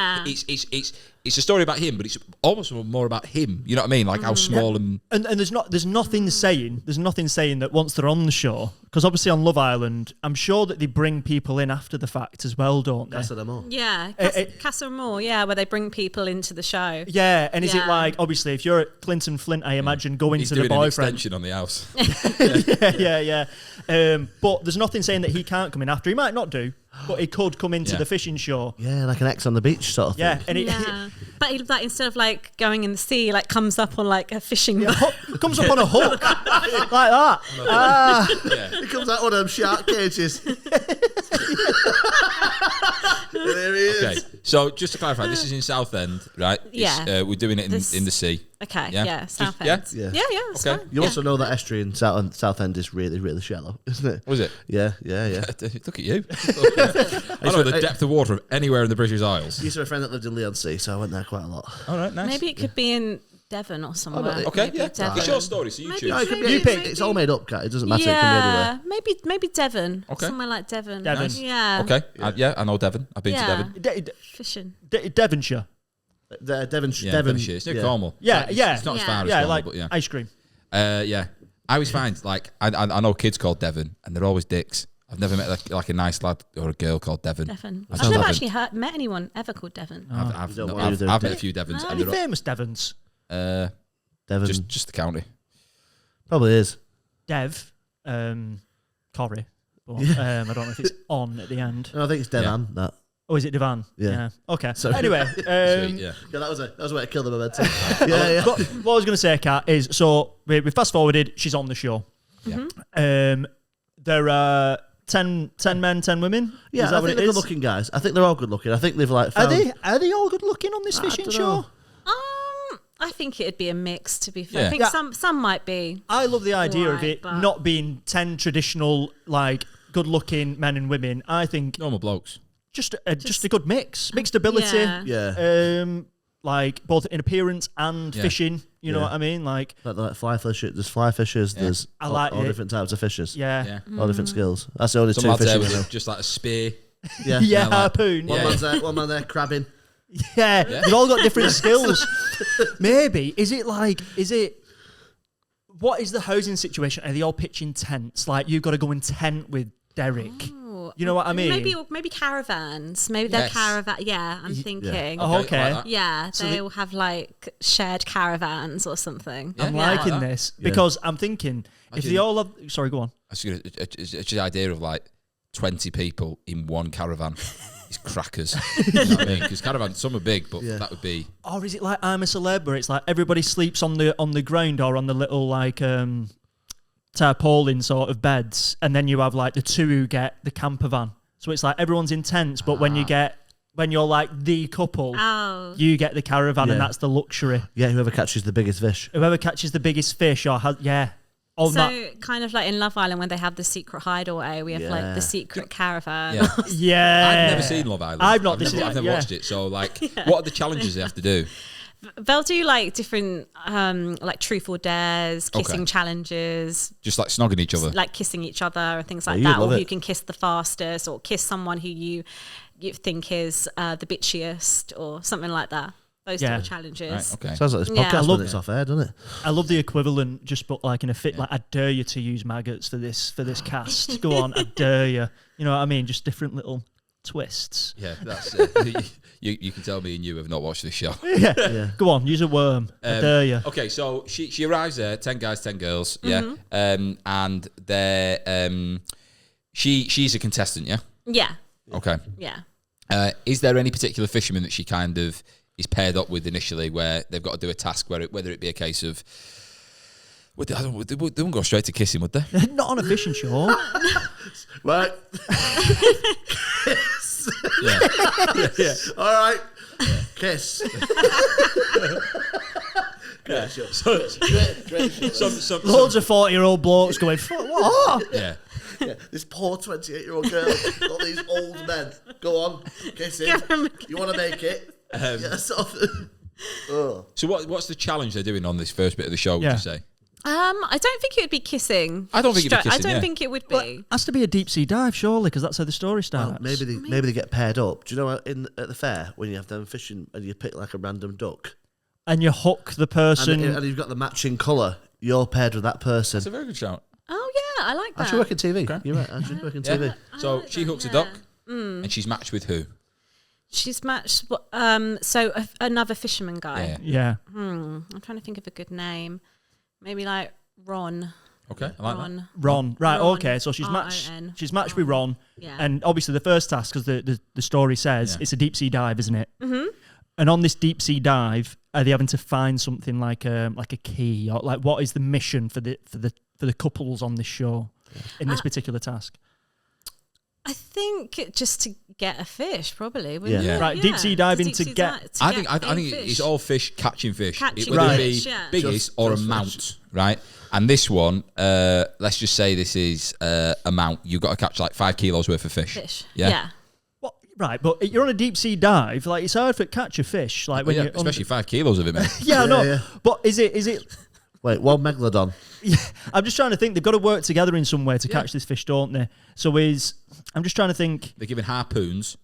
it's a story about him, but it's almost more about him. You know what I mean? Like how small and there's nothing saying that once they're on the show, because obviously on Love Island, I'm sure that they bring people in after the fact as well, don't they? Casa Amor. Yeah, Casa Amor, where they bring people into the show. Yeah, and is it like, obviously, if you're at Clinton Flint, I imagine going he's to doing the an boyfriend. extension on the house. Yeah. But there's nothing saying that he can't come in after. He might not do, but he could come into the fishing show. Yeah, like an X on the beach sort of thing. Yeah, and But he, like, instead of like going in the sea, like comes up on like a fishing boat. comes up on a hook like that. He comes out one of them shark cages. There he is. Okay, so just to clarify, this is in Southend, right? Yeah. We're doing it in the sea. Okay, Yeah? Southend. Yeah. Yeah, it's Okay. fine. You also know that estuary in Southend is really, really shallow, isn't it? Was it? Yeah. Look at you. I know the depth of water of anywhere in the British Isles. I used to have a friend that lived in Leigh-on-Sea, so I went there quite a lot. All right, nice. Maybe it could be in Devon or somewhere. Okay, Maybe yeah. Devon. It's your story, so you Maybe- choose. No, it could be, Maybe- it's all made up, Kat. It doesn't matter. It can be anywhere. maybe Devon. Okay. Somewhere like Devon. Devon. Nice. Yeah. Okay, I know Devon. I've been to Devon. Fishing. Devonshire. Devonshire. It's near Cornwall. Yeah. It's not as far as Cornwall, like but yeah. ice cream. Yeah. I always find, like, I know kids called Devon, and they're always dicks. I've never met like a nice lad or a girl called Devon. Devon. I've I've never Devon. actually met anyone ever called Devon. I've don't want to do met Devon. a few Devons. Any famous Devons? Devon. Just the county. Probably is. Dev, Corrie. But, I don't know if it's on at the end. No, I think it's Devon. That. Oh, is it Devan? Yeah. Okay. Sorry. Anyway, Sweet, yeah. Yeah, that was a way to kill the momentum. yeah. But what I was going to say, Kat, is so we fast forwarded. She's on the show. Yeah. There are 10 men, 10 women. Yeah, is that I what think it they're is? good looking guys. I think they're all good looking. I think they've like Are found... they all good looking on this fishing don't show? know. I think it'd be a mix, to be fair. Yeah. I think Yeah. some might be. I love the idea of Right, it but- not being 10 traditional, like, good looking men and women. I think Normal blokes. just a good mix. Mixed ability. Yeah. Yeah. Like, both in appearance and Yeah. fishing. You know Yeah. what I mean? Like, Like fly fishers. There's fly fishers. Yeah. There's I like all it. different types of fishers. yeah. Yeah. All different skills. That's the only Some two lads there fishing I know. with just like a spear. Yeah. Yeah, like- harpoon. One Yeah. man's there. One man there crabbing. Yeah, Yeah. they've all got different skills. Maybe what is the housing situation? Are they all pitching tents? Like, you've got to go in tent with Derek. Ooh. You know what I mean? Maybe caravans. Maybe they're Yes. caravan. Yeah, I'm thinking. Oh, okay. I like that. Yeah, So they they- will have like shared caravans or something. Yeah. I'm Yeah. liking Like that. this because I'm thinking if they all have. Sorry, go on. It's just the idea of like 20 people in one caravan. It's crackers. You know what I mean? Because caravan, some are big, but Yeah. that would be. Or is it like I'm a Celeb, where it's like everybody sleeps on the ground or on the little like tarpaulin sort of beds, and then you have like the two who get the camper van. So it's like everyone's in tents, but when you're like the couple, Oh. you get the caravan, Yeah. and that's the luxury. Yeah, whoever catches the biggest fish. Whoever catches the biggest fish or has Oh, So kind of like in Love Island when they have the secret hideaway, we have like Yeah. the secret caravan. Yeah. yeah. I've never seen Love Island. I've not. I've This never, is- I've never yeah. watched it. So, like, what are the challenges they have to do? They'll do like different like truth or dares, kissing challenges, Just like snogging each other. like kissing each other and things like you'd that, love or it. who can kiss the fastest, or kiss someone who you think is the bitchiest, or something like that. Those Yeah. sort of challenges. Right, okay. Sounds like this Yeah. I podcast love when it's off air, doesn't it? I love the equivalent, just but like in a fit. Like, I dare you to use maggots for this cast. Go on, I dare you. You know what I mean? Just different little twists. Yeah, that's you can tell me and you have not watched this show. Yeah. Go on, use a worm. I dare you. Okay, so she arrives there, 10 guys, 10 girls, yeah, and they're she's a contestant, yeah. Yeah. Okay, Yeah. Is there any particular fisherman that she kind of is paired up with initially, where they've got to do a task, whether it be a case of, they wouldn't go straight to kissing, would they? Not on a fishing show. Right. Yeah. Yeah. All right. Kiss. Great show. Great show. Loads of 40-year-old blokes going, what? Yeah. Yeah, this poor 28-year-old girl, all these old men. Go on, kiss him. You want to make it? Yeah, sort of. Oh. So what's the challenge they're doing on this first bit of the show, would you say? I don't think it would be kissing. I don't think it'd be kissing, I don't think it would be. Well, it has to be a deep sea dive, surely, because that's how the story starts. Well, maybe they get paired up. Do you know at the fair when you have them fishing and you pick like a random duck and you hook the person, and you've got the matching colour, you're paired with that person. That's a very good shout. Oh yeah, I like that. I should work in TV. Okay. You're right. I should work in TV. So she hooks a duck, and she's matched with who? She's matched. Another fisherman guy. Yeah. I'm trying to think of a good name. Maybe like Ron. Okay, I like that. Ron. Right. Ron, Okay. So she's matched. R-O-N. She's matched with Ron. Yeah. And obviously the first task, because the story says it's a deep sea dive, isn't it? Mm-hmm. And on this deep sea dive, are they having to find something like a key, or like what is the mission for the couples on this show in this particular task? I think just to get a fish, probably. Wouldn't Yeah. it? Right, deep sea diving Deep to sea get- dive- I think a it's all fish catching fish. Catching Whether it fish, be yeah. biggest or a Just mount, fish. right? And this one, let's just say this is a mount. You've got to catch like 5 kilos worth of fish. Yeah. What? Right, but you're on a deep sea dive. Like it's hard to catch a fish. Like when Yeah, you're especially 5 kilos of it, man. yeah, no. yeah. But is it? Wait, one megalodon. Yeah, I'm just trying to think. They've got to work together in some way to catch this fish, don't they? So I'm just trying to think. They're giving harpoons.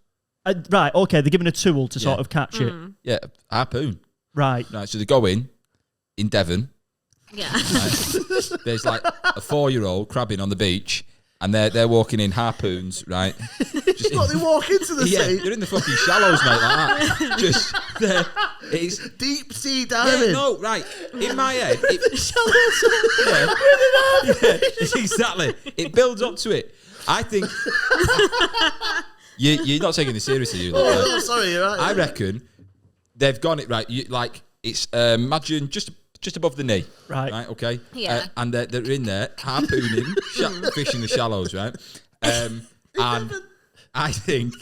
Right, okay, they're given a tool to sort of catch it. Yeah, harpoon. Right. Right, so they go in Devon. Yeah. Right? There's like a 4-year-old crabbing on the beach, and they're walking in harpoons, right? Just What, they walk into the yeah, sea? they're in the fucking shallows, mate, like that. Just there. It's Deep sea yeah, diving. no, right. In my head, exactly. It builds up to it. I think you're not taking this seriously. You Oh, sorry, you're right. I reckon they've gone it right. Like it's imagine just above the knee, Right. Okay. Yeah. And they're in there harpooning fish in the shallows, right? And I think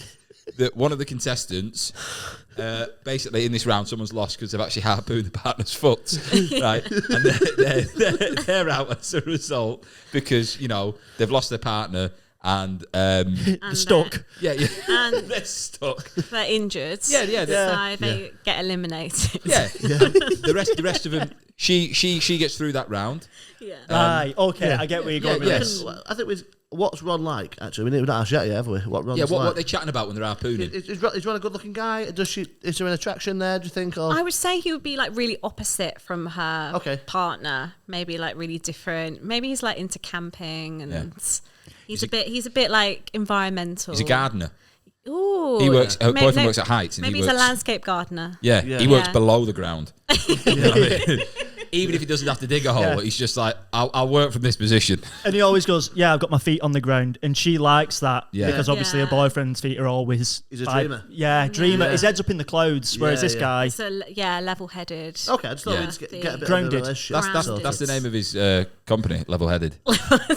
that one of the contestants, basically in this round, someone's lost because they've actually harpooned the partner's foot, right? And they're out as a result because they've lost their partner and They're stuck. yeah, And they're stuck. they're injured. Yeah. So they get eliminated. Yeah. The rest of them, she gets through that round. Yeah. Right, okay, I get where you're going with yes. this. I think what's Ron like, actually? We haven't asked yet, have we? What Ron's Yeah, what like? they chatting about when they're harpooning? Is Ron a good-looking guy? Is there an attraction there, do you think? Or? I would say he would be like really opposite from her Okay. partner. Maybe like really different. Maybe he's like into camping and Yeah. he's a bit like environmental. He's a gardener. Ooh. He works. Her Maybe- boyfriend works at heights, and Maybe he he's works. a landscape gardener. Yeah, Yeah. he works Yeah. below the ground. You know what I mean? Even if he doesn't have to dig a hole, he's just like, I'll work from this position. And he always goes, yeah, I've got my feet on the ground. And she likes that Yeah. because obviously her Yeah. boyfriend's feet are always... He's a dreamer. Yeah, dreamer. Yeah. His head's up in the clouds, whereas Yeah, this yeah. guy... So level-headed. Okay, I just thought Yeah. we'd just get a bit Grounded. of a relationship. That's the name of his company, Level-Headed.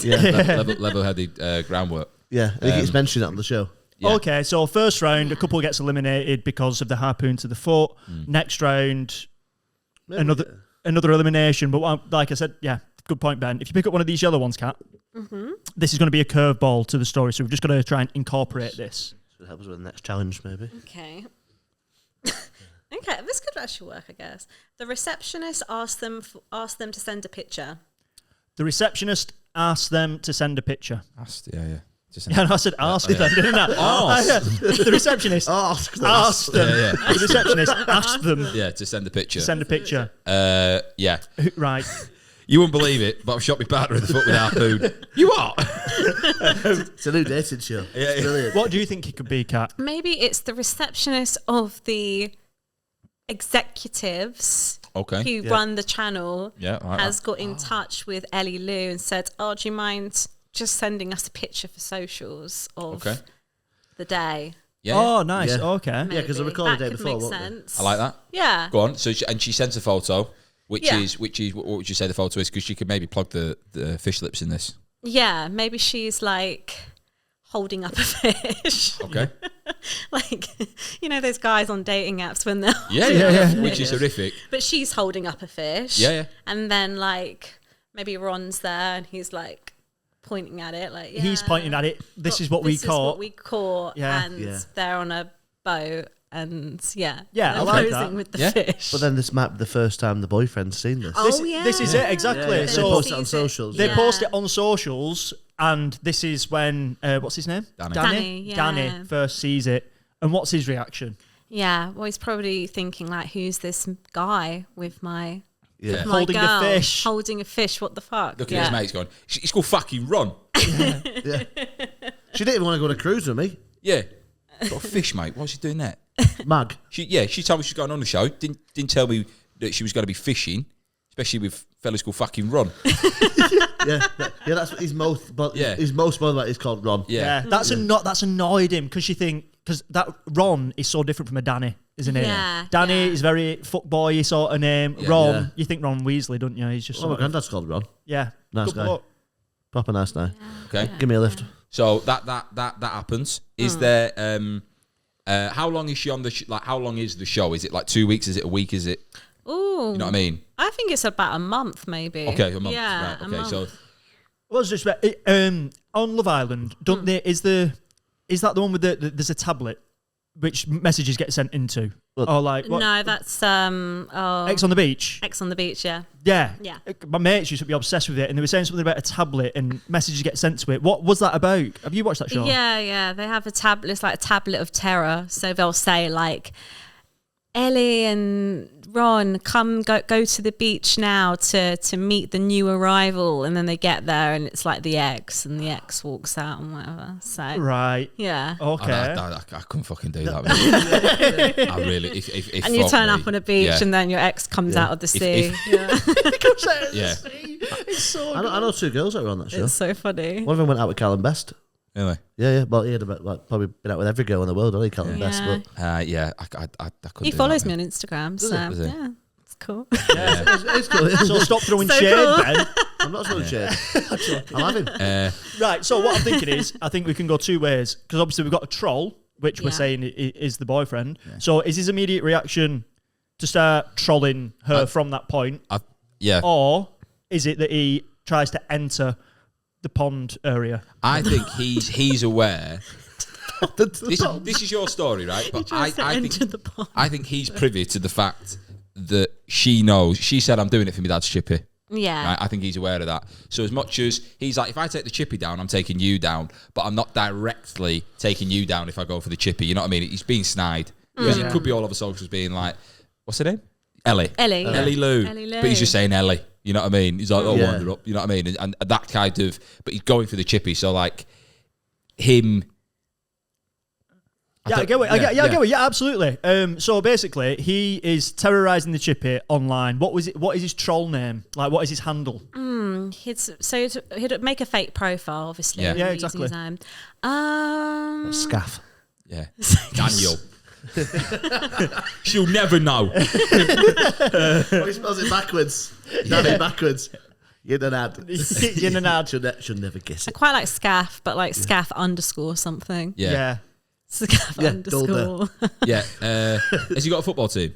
Yeah, Level-headed groundwork. yeah. I think it's mentioned that on the show. Yeah. Okay, so first round, a couple gets eliminated because of the harpoon to the foot. Next round, another elimination. But like I said, yeah, good point, Ben. If you pick up one of these yellow ones, Kat, this is going to be a curveball to the story. So we're just going to try and incorporate this. Should help us with the next challenge, maybe. Okay. Okay, this could actually work, I guess. The receptionist asked them to send a picture. The receptionist asked them to send a picture. Asked, yeah. Just Yeah, no, I said asked them, didn't I? Asked. The receptionist Ask them. asked them. Yeah. The receptionist asked them Yeah, to send a picture. to send a picture. Yeah. Right. You wouldn't believe it, but I've shot my partner in the foot with a harpoon. You what? It's a new dating show. It's brilliant. What do you think it could be, Kat? Maybe it's the receptionist of the executives Okay. who run the channel Yeah, I like has that. got in touch with Ellie-Lou and said, "Oh, do you mind just sending us a picture for socials of Okay. the day?" Yeah. Oh, nice. Yeah. Okay. Yeah, because I Maybe. recorded That the day could before, make won't they? sense. I like that. Yeah. Go on. So she sent a photo, which Yeah. is what would you say the photo is? Because she could maybe plug the fish lips in this. Yeah, maybe she's like holding up a fish. Okay. Like, you know those guys on dating apps when they're Yeah. Which is horrific. but she's holding up a fish. Yeah. And then like maybe Ron's there and he's like pointing at it like He's pointing at it. This is what we This is caught. what we caught. Yeah. And Yeah. they're on a boat and Yeah, they're I like posing that. with the Yeah. fish. But then this might be the first time the boyfriend's seen this. Oh, This is it, exactly. They So post it on socials. they yeah. post it on socials, and this is when what's his name? Danny. yeah. Danny first sees it, and what's his reaction? Yeah, well, he's probably thinking like, who's this guy with my Yeah. my Holding a girl fish. Holding a fish. What the fuck? Look at his mates going, he's called fucking Ron. Yeah. She didn't even want to go on a cruise with me. Yeah. Got a fish, mate. Why's she doing that? Mag. She told me she was going on the show. Didn't tell me that she was going to be fishing, especially with fellas called fucking Ron. Yeah. That's what he's most. But Yeah. he's most bothered about. He's called Ron. Yeah. That's annoyed him because that Ron is so different from a Danny, isn't it? Yeah, Danny yeah. is very fuckboy sort of name. Yeah. Ron, Yeah. you think Ron Weasley, don't you? He's just Oh, my sort of, granddad's called Ron. yeah, Nice good guy. bloke. Proper nice guy. Okay. Give me a lift. So that happens. Is there how long is she on the like? How long is the show? Is it like 2 weeks? Is it a week? Is it? Ooh, You know what I mean? I think it's about a month, maybe. Okay, a month. Yeah, Right. a Okay. month. So Well, it's just on Love Island, don't they? Is that the one with there's a tablet which messages get sent into, or like what? No, that's X on the beach. X on the beach. Yeah. Yeah, Yeah. My mates used to be obsessed with it, and they were saying something about a tablet and messages get sent to it. What was that about? Have you watched that show? Yeah. They have a tablet. It's like a tablet of terror. So they'll say like, Ellie and Ron, come go to the beach now to meet the new arrival, and then they get there and it's like the ex, and the ex walks out and whatever. So Right. yeah. Okay. I couldn't fucking do that. Man. I really. If And you fuck turn me, up on a beach, yeah. and then your ex comes out of the sea. Yeah. It's so I know two girls that were on that show. It's so funny. One of them went out with Callum Best. Anyway. Yeah. Well, he had probably been out with every girl in the world, hasn't he, Callum Best? Yeah. But Yeah. I couldn't. He do follows that, me on Instagram, so Does he? yeah, it's cool. it's cool. So stop throwing So shade, cool. Ben. I'm not throwing shade. I'll have him. Right. So what I'm thinking is, I think we can go two ways because obviously we've got a troll, which we're Yeah. saying is the boyfriend. So is his immediate reaction to start trolling her from that point, Yeah. or is it that he tries to enter the pond area? I think he's aware. This is your story, right? But I think he's privy to the fact that she knows. She said, "I'm doing it for my dad's chippy." Yeah. Right? I think he's aware of that. So as much as he's like, if I take the chippy down, I'm taking you down, but I'm not directly taking you down if I go for the chippy. You know what I mean? He's being snide. Because it could be all over socials being like, what's her name? Ellie-Lou. Ellie-Lou. But he's just saying Ellie. You know what I mean? He's like, Yeah. wander up. You know what I mean? And that kind of, but he's going for the chippy. So like him. I get it. Yeah, absolutely. So basically, he is terrorizing the chippy online. What is his troll name? Like, what is his handle? He'd make a fake profile, obviously. Yeah. Yeah, using exactly. his name. Scaff. Yeah. Daniel. She'll never know. He spells it backwards. Danny backwards. Yin and ad. Yin and ad. She'll never guess I it. quite like Scaff, but like Scaff underscore something. Yeah. Scaff Yeah, underscore. Yeah. Has he got a football team?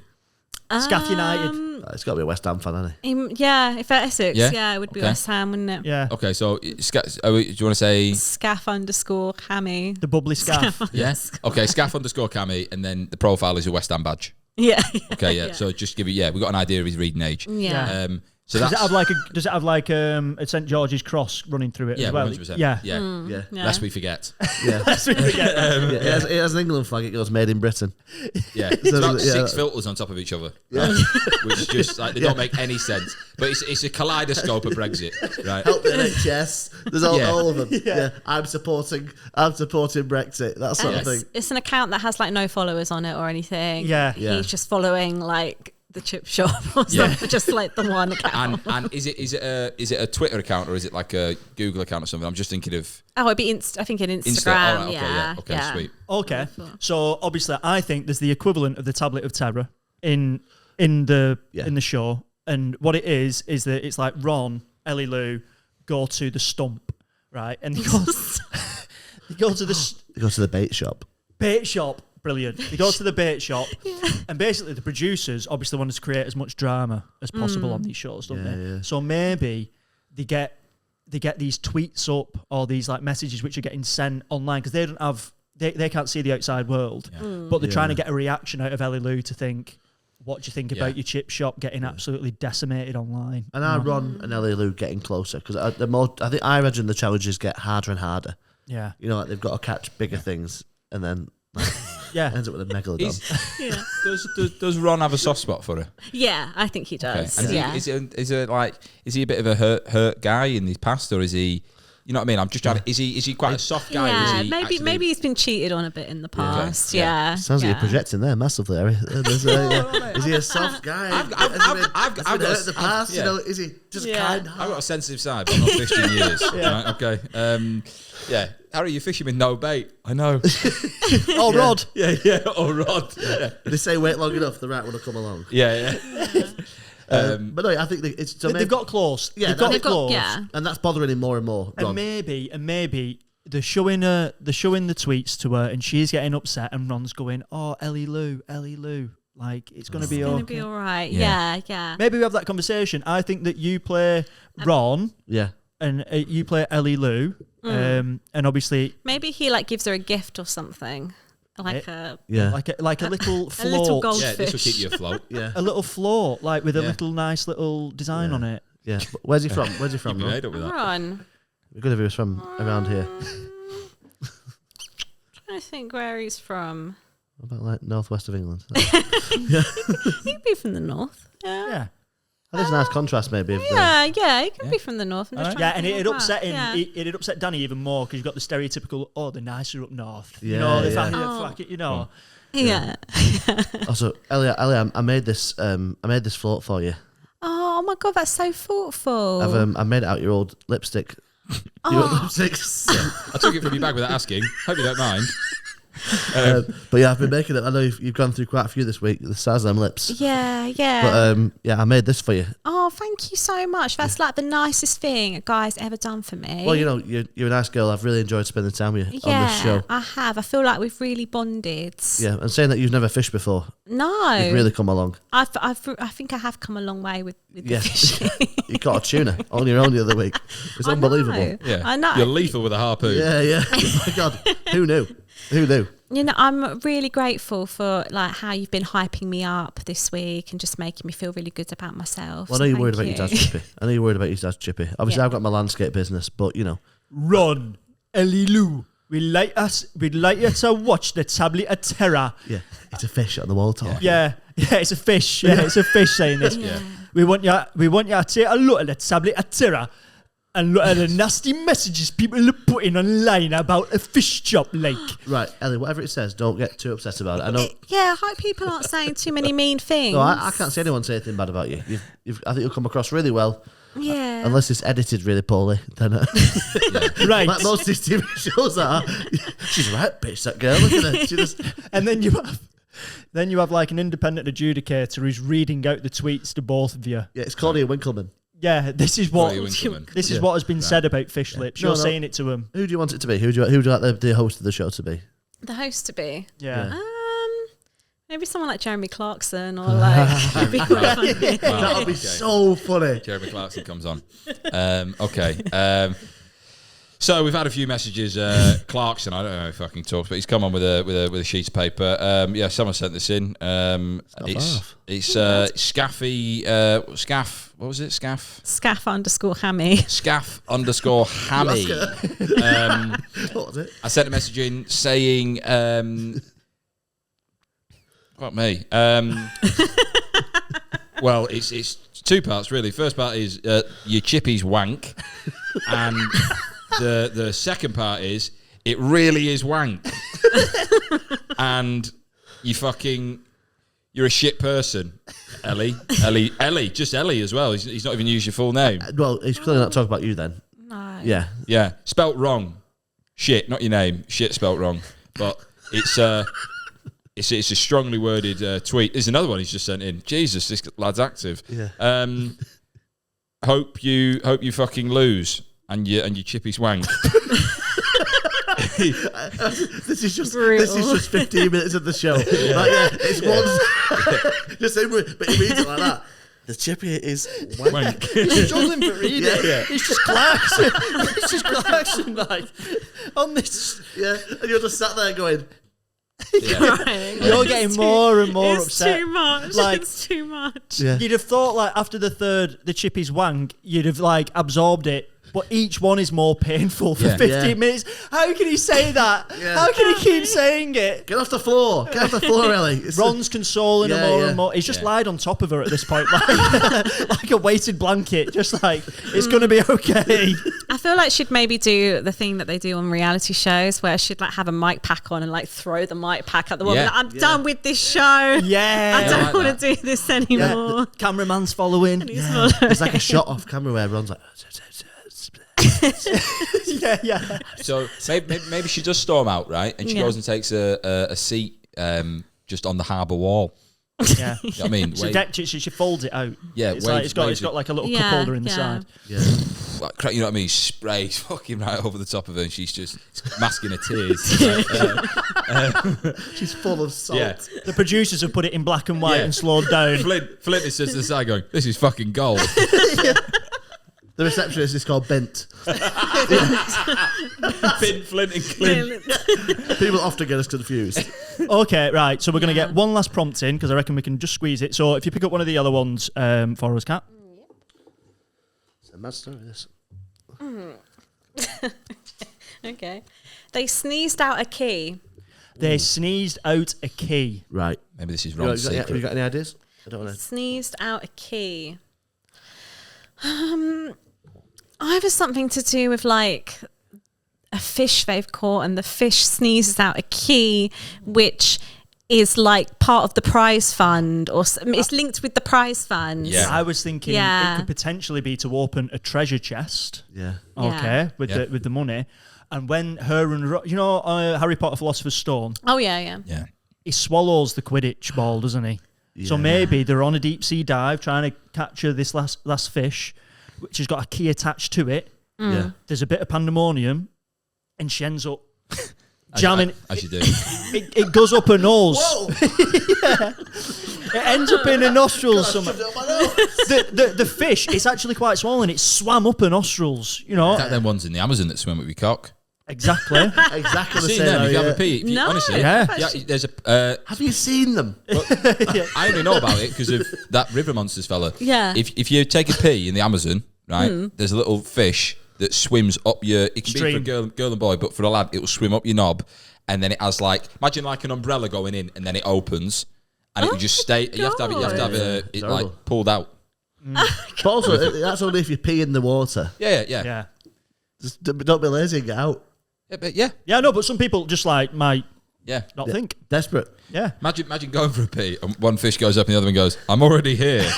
Scaff United. It's got to be a West Ham fan, hasn't he? Yeah, if at Essex, Yeah? it would be Okay. West Ham, wouldn't it? Yeah. Okay, so do you want to say Scaff underscore Hammy. The bubbly scarf. yeah? Okay, scaff underscore Cammy, and then the profile is a West Ham badge. Yeah. Okay, yeah. So just give it. Yeah, we've got an idea of his reading age. Yeah. So Does that's it have like a St George's cross running through it yeah, as well? 100%. Yeah. Yeah. Yeah. Yeah. Lest we forget. Yeah. It has an England flag. It goes made in Britain. Yeah, it's about yeah. 6 filters on top of each other, right? Which just like they don't make any sense. But it's a kaleidoscope of Brexit, right? Help the NHS. There's all, Yeah. all of them. Yeah. I'm supporting Brexit. That sort of thing. It's an account that has like no followers on it or anything. Yeah. Yeah. He's just following like the chip shop or something, just like the one account. And is it a Twitter account or is it like a Google account or something? I'm just thinking of. Oh, it'd be I think an Instagram. Insta. Oh, right, okay, sweet. Okay, so obviously, I think there's the equivalent of the Tablet of Terror in the show, and what it is that it's like Ron, Ellie-Lou go to the stump, right, and they go to the bait shop. Bait shop. Brilliant. They go to the bait shop, and basically the producers obviously want to create as much drama as possible on these shows, don't they? Yeah. So maybe they get these tweets up or these like messages which are getting sent online because they don't have they can't see the outside world, but they're trying to get a reaction out of Ellie-Lou to think, what do you think about your chip shop getting absolutely decimated online? And are Ron and Ellie-Lou getting closer? Because I imagine the challenges get harder and harder. Yeah. You know, like they've got to catch bigger things, and then ends up with a megalodon. Does Ron have a soft spot for her? Yeah, I think he does. Okay. And is he a bit of a hurt guy in his past, or is he? You know what I mean? I'm just trying to. Is he quite a soft guy? Yeah, or is he maybe he's been cheated on a bit in the past. Okay. Yeah. Sounds like you're projecting there massively, Harry. Is he a soft guy? I've got hurt in the past. You know, is he just kind? I've got a sensitive side, but I've not fished in years. Right, okay. Harry, you're fishing with no bait. I know. Oh, rod. Yeah. Oh, rod. Yeah. They say wait long enough, the right one will come along. Yeah. But no, I think they've got close. Yeah, they've got close. Yeah. And that's bothering him more and more. And maybe they're showing the tweets to her, and she's getting upset, and Ron's going, "Oh, Ellie-Lou, like it's gonna be okay. It's gonna be all right." Yeah. Maybe we have that conversation. I think that you play Ron. Yeah. And you play Ellie-Lou, and obviously maybe he like gives her a gift or something, like a little float, a little goldfish. Yeah, this will keep you afloat. Yeah, a little float, like with a little nice little design on it. Yeah, but where's he from? Where's he from? You made up with that. Ron. We're good if he was from around here. Trying to think where he's from. What about like northwest of England? He could be from the north. Yeah. There's a nice contrast, maybe. He could be from the north. And it'd upset him. It'd upset Danny even more because you've got the stereotypical, they're nicer up north. Yeah, you know. Yeah. Also, Ellie, I made this float for you. Oh my god, that's so thoughtful. I made it out your old lipstick. Your old lipsticks. I took it from your bag without asking. Hope you don't mind. But yeah, I've been making it. I know you've gone through quite a few this week. The size of them lips. Yeah. But I made this for you. Oh, thank you so much. That's like the nicest thing a guy's ever done for me. Well, you know, you're a nice girl. I've really enjoyed spending time with you on this show. Yeah, I have. I feel like we've really bonded. Yeah, and saying that you've never fished before. No. You've really come along. I think I have come a long way with the fishing. You caught a tuna on your own the other week. It's unbelievable. Yeah, I know. You're lethal with a harpoon. Yeah. Oh my God, who knew? You know, I'm really grateful for like how you've been hyping me up this week and just making me feel really good about myself. Well, I know you're worried about your dad's chippy. Obviously, I've got my landscape business, but you know. Ron, Ellie-Lou, we'd like you to watch the Tablet of Terror. Yeah, it's a fish on the wall talking. Yeah, it's a fish. Yeah, it's a fish saying this. Yeah. We want you to take a look at the Tablet of Terror and look at the nasty messages people are putting online about a fish shop lake. Right, Ellie, whatever it says, don't get too upset about it. I know. I hope people aren't saying too many mean things. No, I can't see anyone say anything bad about you. I think you'll come across really well. Yeah. Unless it's edited really poorly, then right. Like most of these TV shows are. She's right, bitch. That girl. Look at her. She just. And then you have like an independent adjudicator who's reading out the tweets to both of you. Yeah, it's Claudia Winkleman. Yeah, this is what has been said about fish lips. You're saying it to him. Who do you want it to be? Who do you like the host of the show to be? The host to be? Yeah. Maybe someone like Jeremy Clarkson or like. That'd be quite funny. That'll be so funny. Jeremy Clarkson comes on. Okay. So we've had a few messages. Clarkson, I don't know if I can talk, but he's come on with a sheet of paper. Someone sent this in. It's Scaffy. Scaff. What was it? Scaff. Scaff_Hammy. Scaff_Hammy. What was it? I sent a message in saying, "Fuck me." Well, it's two parts really. First part is your chippies wank, and the second part is it really is wank, and You're a shit person, Ellie, just Ellie as well. He's not even used your full name. Well, he's clearly not talking about you then. No. Yeah, spelt wrong. Shit, not your name. Shit spelt wrong. But it's a strongly worded tweet. There's another one he's just sent in. Jesus, this lad's active. Yeah. Hope you fucking lose and you chippy swank. This is just 15 minutes of the show. It's one. Just saying, but he reads it like that. The chippy is wank. He's struggling to read it. Yeah. It's just Clarkson. It's just Clarkson, like, on this. Yeah, and you're just sat there going. You're getting more and more upset. It's too much. Like, it's too much. Yeah. You'd have thought, like, after the third, the chippy's wank, you'd have, like, absorbed it. But each one is more painful for 15 minutes. How can he say that? Yeah. How can he keep saying it? Get off the floor. Get off the floor, Ellie. Ron's consoling her more and more. He's just lied on top of her at this point, like a weighted blanket, just like, it's going to be okay. I feel like she'd maybe do the thing that they do on reality shows where she'd like have a mic pack on and like throw the mic pack at the wall. Yeah. Like, I'm done with this show. Yeah. I don't like want to do this anymore. Cameraman's following. There's like a shot off camera where Ron's like. Yeah. So maybe she does storm out, right? And she goes and takes a seat just on the harbour wall. Yeah. You know what I mean? She folds it out. Yeah, it's got like a little cup holder in the side. Yeah. Like, you know what I mean? Sprays fucking right over the top of her, and she's just masking her tears. She's full of salt. Yeah. The producers have put it in black and white and slowed down. Flint is just to the side going, "This is fucking gold." The receptionist is called Bent. Finn, Flint, and Clint. People often get us confused. Okay, right. So we're going to get one last prompt in because I reckon we can just squeeze it. So if you pick up one of the yellow ones for us, Kat. It's a mad story, this. Okay. They sneezed out a key. They sneezed out a key. Right. Maybe this is Ron's secret. Have you got any ideas? I don't want to. Sneezed out a key. Either something to do with like a fish they've caught and the fish sneezes out a key, which is like part of the prize fund, or it's linked with the prize fund. Yeah. I was thinking it could potentially be to open a treasure chest. Yeah. Okay, with the money. And when her and Harry Potter Philosopher's Stone. Oh yeah. He swallows the Quidditch ball, doesn't he? Yeah. So maybe they're on a deep sea dive trying to capture this last fish, which has got a key attached to it. Yeah. There's a bit of pandemonium, and she ends up jamming. As you do. It goes up her nose. Yeah. It ends up in her nostrils. The fish, it's actually quite small, and it swam up her nostrils. You know. It's like them ones in the Amazon that swim with your cock. Exactly. Exactly the Seen same. them? If you have a pee, honestly, there's a. Have you seen them? I only know about it because of that River Monsters fella. Yeah. If you take a pee in the Amazon, right, there's a little fish that swims up your. It can be for a girl and boy, but for a lad, it will swim up your knob, and then it has like imagine like an umbrella going in, and then it opens, and it will just stay. You have to have it like pulled out. But also, that's only if you pee in the water. Yeah. Just don't be lazy and get out. Yeah, no, but some people just like might not think. Desperate. Yeah. Imagine going for a pee, and one fish goes up, and the other one goes, "I'm already here."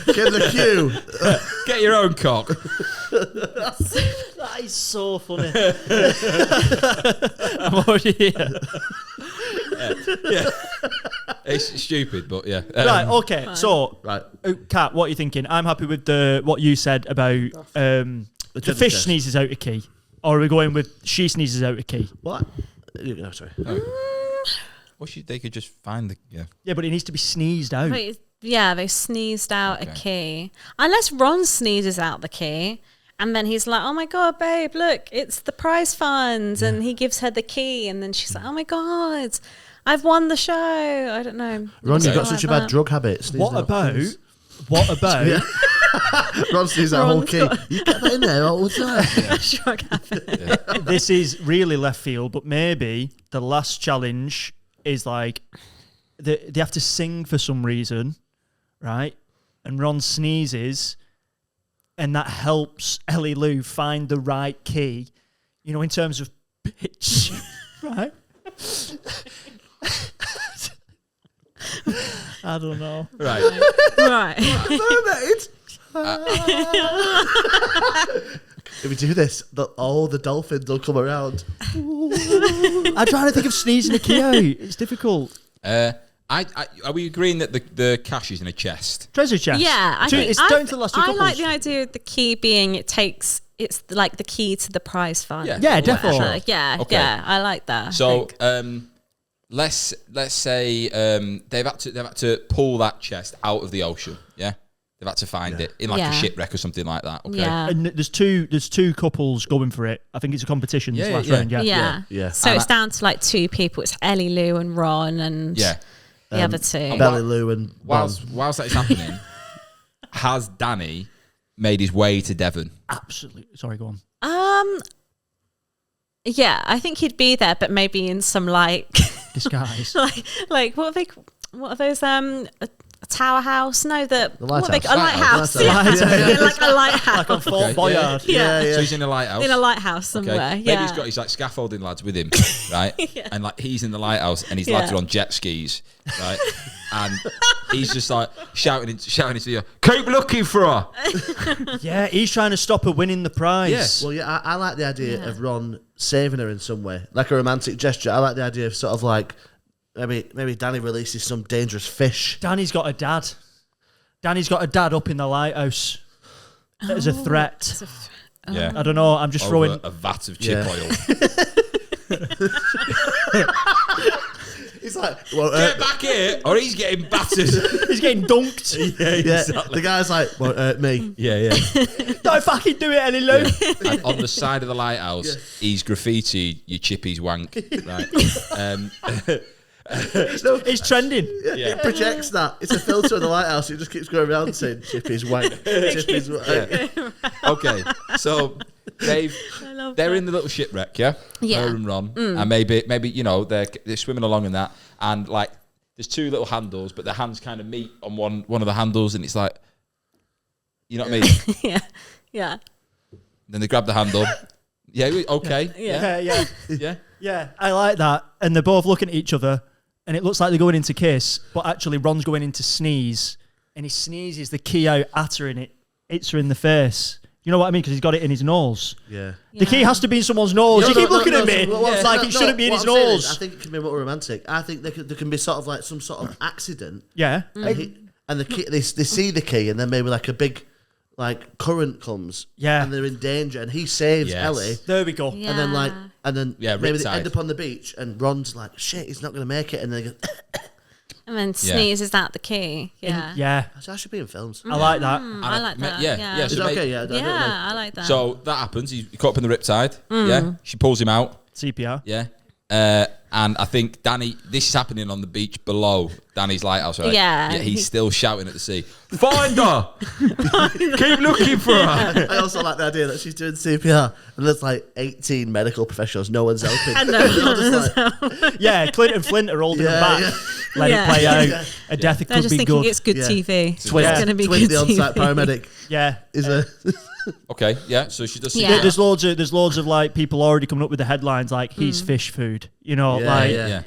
Get in the queue. Get your own cock. That is so funny. I'm already here. Yeah. It's stupid, but yeah. Right, okay. Fine. So, Right. Kat, what are you thinking? I'm happy with what you said about the fish chest. sneezes out a key. Or are we going with she sneezes out a key? What? No, sorry. They could just find the Yeah, but it needs to be sneezed out. Wait, yeah, they sneezed out a key. Unless Ron sneezes out the key, and then he's like, "Oh my god, babe, look, it's the prize fund," and he gives her the key, and then she's like, "Oh my god, I've won the show." I don't know. Ron, you've got Something such a like bad drug habit. What about? Ron sneezes that whole key. You get that in there all the time. Drug habit. This is really left field, but maybe the last challenge is like they have to sing for some reason, right? And Ron sneezes, and that helps Ellie-Lou find the right key, you know, in terms of pitch, right? I don't know. Right. Right. Mermaid. If we do this, all the dolphins will come around. I'm trying to think of sneezing a key out. It's difficult. Are we agreeing that the cash is in a chest? Treasure chest. Yeah, It's down to the last two I couples. like the idea of the key being it's like the key to the prize fund. Yeah, definitely. Whatever. Yeah, Okay. yeah, I like that. I So think. let's say they've had to pull that chest out of the ocean. Yeah, they've had to find it in like a Yeah. shipwreck or something like that. Okay. Yeah. And there's two couples going for it. I think it's a competition this last round. Yeah. Yeah. So And it's down to like two people. It's Ellie-Lou and Ron and Yeah. the other two. Ellie-Lou and Whilst that is happening, has Danny made his way to Devon? Absolutely. Sorry, go on. Yeah, I think he'd be there, but maybe in some like Disguise. like what are those a tower house? No, The lighthouse. a lighthouse. Lighthouse. Yeah. Yeah, like a lighthouse. Like on Fort Okay, Boyard. Yeah. So he's in a lighthouse. In a lighthouse somewhere. Okay. Yeah. Maybe he's got his like scaffolding lads with him, right? And like he's in the lighthouse and his lads Yeah. are on jet skis, right? And he's just like shouting into the keep looking for her. Yeah, he's trying to stop her winning the prize. Yeah. Well, yeah, I like the idea of Ron saving her in some way, like a romantic gesture. I like the idea of sort of like maybe Danny releases some dangerous fish. Danny's got a dad. Danny's got a dad up in the lighthouse as a threat. Yeah. I don't know. I'm just Over throwing. a vat of chip Yeah. oil. He's like, well, Get back here, or he's getting battered. He's getting dunked. The guy's like, won't hurt me. Yeah. Don't fucking do it, Ellie-Lou. And on the side of the lighthouse, he's graffiti "You Chippy's wank." Right. It's trending. It projects that. It's a filter in the lighthouse. It just keeps going around saying, Chippy's wank. Chippy's wank. Okay, so they're in the little shipwreck, yeah. Yeah. Her and Ron, and maybe they're swimming along in that, and like there's two little handles, but their hands kind of meet on one of the handles, and it's like, you know what I mean? Yeah. Then they grab the handle. Yeah. Okay. Yeah, I like that. And they're both looking at each other, and it looks like they're going into kiss, but actually Ron's going into sneeze, and he sneezes the key out at her, and it hits her in the face. You know what I mean? Because he's got it in his nose. Yeah. The key has to be in someone's nose. You keep looking at me. It's like it shouldn't be in his nose. I think it can be more romantic. I think there can be sort of like some sort of accident. Yeah. And the key, they see the key, and then maybe like a big like current comes. Yeah. And they're in danger, and he saves Ellie. There we go. Yeah. And then maybe they riptide. end up on the beach, and Ron's like, shit, he's not going to make it, and they go. And then sneezes out the key. Yeah. Yeah. I should be in films. I like that. I like that. Yeah. Is So it okay? Yeah. I don't know. I like that. So that happens. He's caught up in the riptide. Yeah. She pulls him out. CPR. Yeah. And I think Danny, this is happening on the beach below Danny's lighthouse, right? Yeah. He's still shouting at the sea, find her! Keep looking for her! I also like the idea that she's doing CPR, and there's like 18 medical professionals. No one's helping. I know. They're all just like, Yeah, Clint and Flint are holding him back. yeah. Let it play out. A death They're could just be thinking good. it's good Yeah. TV. Twin, It's going to be Twin, good the on-site TV. paramedic, Yeah. is a. Okay, yeah, so she does Yeah. There's loads of like people already coming up with the headlines like he's fish food. You know, like Yeah.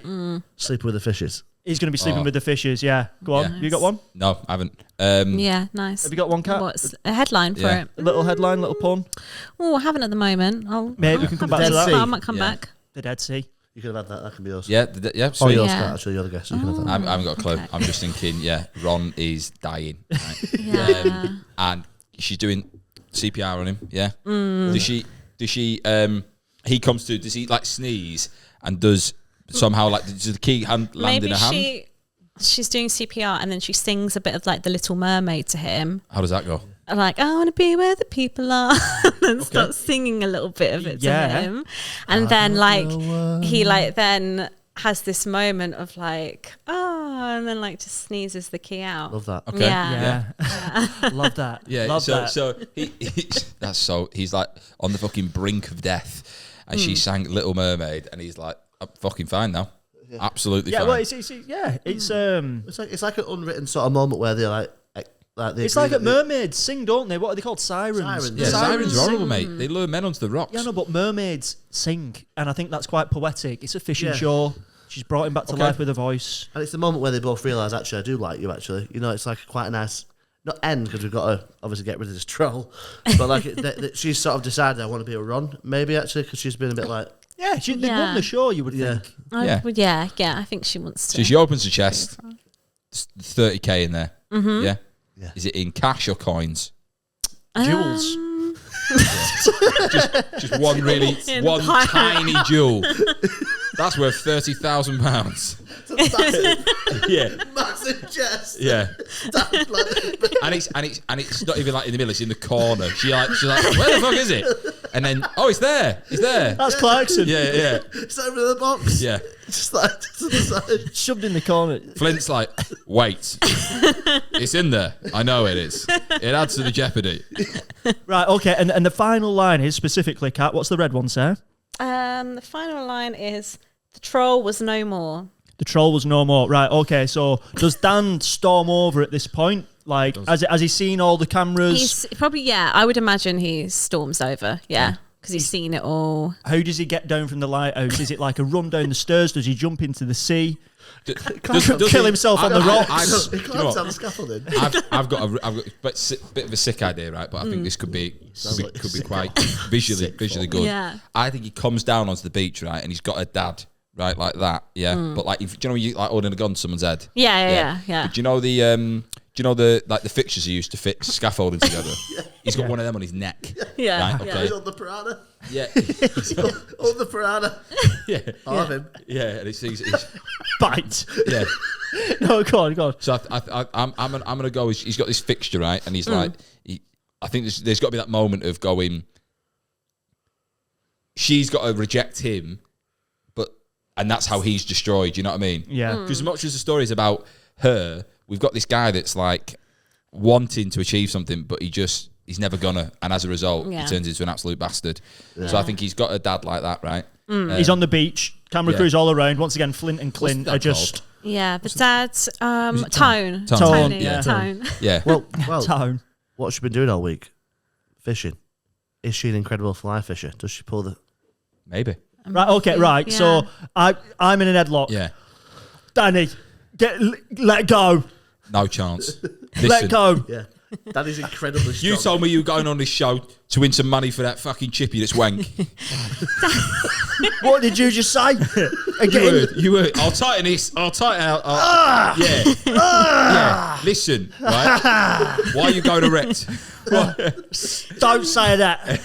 Sleeping with the fishes. he's going to be sleeping with the fishes. Yeah. Go on. Yeah. You got one? No, I haven't. Yeah, nice. Have you got one, Kat? What's a headline for Yeah. it? A little headline, little pun. Oh, I haven't at the moment. Maybe we can come back to that. I might come Yeah. back. The Dead Sea. You could have had that. That can be yours. Yeah, Oh, sweet. yours, Yeah. Kat, actually, you're the guest. You can have that. I haven't got a clue. Okay. I'm just thinking, Ron is dying. Right? Yeah. And she's doing CPR on him, yeah? Does she, he comes to, does he like sneeze and does somehow like, does the key land Maybe in her hand? she's doing CPR and then she sings a bit of like The Little Mermaid to him. How does that go? Like, I want to be where the people are, and starts singing a little bit of it to him. And then like he like then has this moment of like, and then like just sneezes the key out. Love that. Okay. Yeah. Love that. Yeah, Love that. so he's like on the fucking brink of death, and she sang Little Mermaid, and he's like, I'm fucking fine now, absolutely Yeah, fine. well, it's It's like an unwritten sort of moment where they're like they it's like agree at that mermaids sing, don't they? What are they called? Sirens. Sirens. yeah, sirens are horrible, sing. mate. They lure men onto the rocks. Yeah, no, but mermaids sing, and I think that's quite poetic. It's a fishing Yeah. show. She's brought him back to life with her voice. And it's the moment where they both realise, actually, I do like you, actually. You know, it's like quite a nice, not end, because we've got to obviously get rid of this troll, but like she's sort of decided I want to be a Ron, maybe, actually, because she's been a bit like... Yeah, they won the show, you would think. Yeah, I think she wants to. So she opens the chest. There's 30k in there. Yeah? Is it in cash or coins? Jewels. Just one tiny jewel. That's worth £30,000. Yeah, Massive chest. yeah. and it's not even like in the middle. It's in the corner. She's like, where the fuck is it? And then, it's there. It's there. That's Clarkson. Yeah. It's over in the box. Yeah. Just like to the side. Shoved in the corner. Flint's like, wait. It's in there. I know it is. It adds to the jeopardy. Right, okay, and the final line is specifically, Kat, what's the red one say? The final line is, the troll was no more. The troll was no more. Right, okay, so does Dan storm over at this point? Like, has he seen all the cameras? He's probably, I would imagine he storms over, because he's seen it all. How does he get down from the lighthouse? Is it like a run down the stairs? Does he jump into the sea? Kill himself on the rocks? He climbs on the scaffolding. I've got a bit of a sick idea, right? But I think this could be quite visually good. Yeah. I think he comes down onto the beach, right, and he's got a dad, right, like that. Yeah, but like, do you know when you like holding a gun to someone's head? Yeah. But do you know the like the fixtures he used to fix scaffolding together? He's got one of them on his neck. Yeah. Right? Okay. He's on the piranha. Yeah. On the piranha. Yeah. I'll have him. Yeah. And he's Bite. yeah. No, go on. So I'm gonna go. He's got this fixture, right, and he's like, I think there's got to be that moment of going. She's got to reject him, and that's how he's destroyed. You know what I mean? Yeah. Because as much as the story is about her, we've got this guy that's like wanting to achieve something, but he's never gonna, and as a result, he turns into an absolute bastard. Yeah. So I think he's got a dad like that, right? He's on the beach. Camera crews all around. Once again, Flint and Clint are just... Called? Yeah, the dad's Tone. Yeah. Tone. Yeah. Well, Tone. what's she been doing all week? Fishing. Is she an incredible fly fisher? Does she pull the... Maybe. Right, okay, right. Yeah. So I'm in an headlock. Yeah. Danny, let go. No chance. Listen, Let go. Yeah. That is incredibly strong. You told me you were going on this show to win some money for that fucking chippy that's wank. What did you just say? Again? You heard. I'll tighten this. I'll tighten out. Yeah. Yeah. Listen, right? Why are you going erect? Don't say that.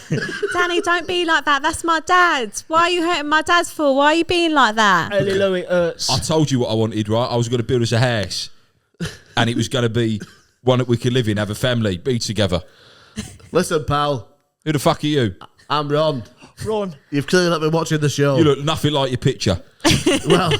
Danny, don't be like that. That's my dad. Why are you hurting my dad for? Why are you being like that? Ellie-Lou, it hurts. I told you what I wanted, right? I was going to build us a house, and it was going to be one that we could live in, have a family, be together. Listen, pal. Who the fuck are you? I'm Ron. Ron. You've clearly not been watching the show. You look nothing like your picture. Well,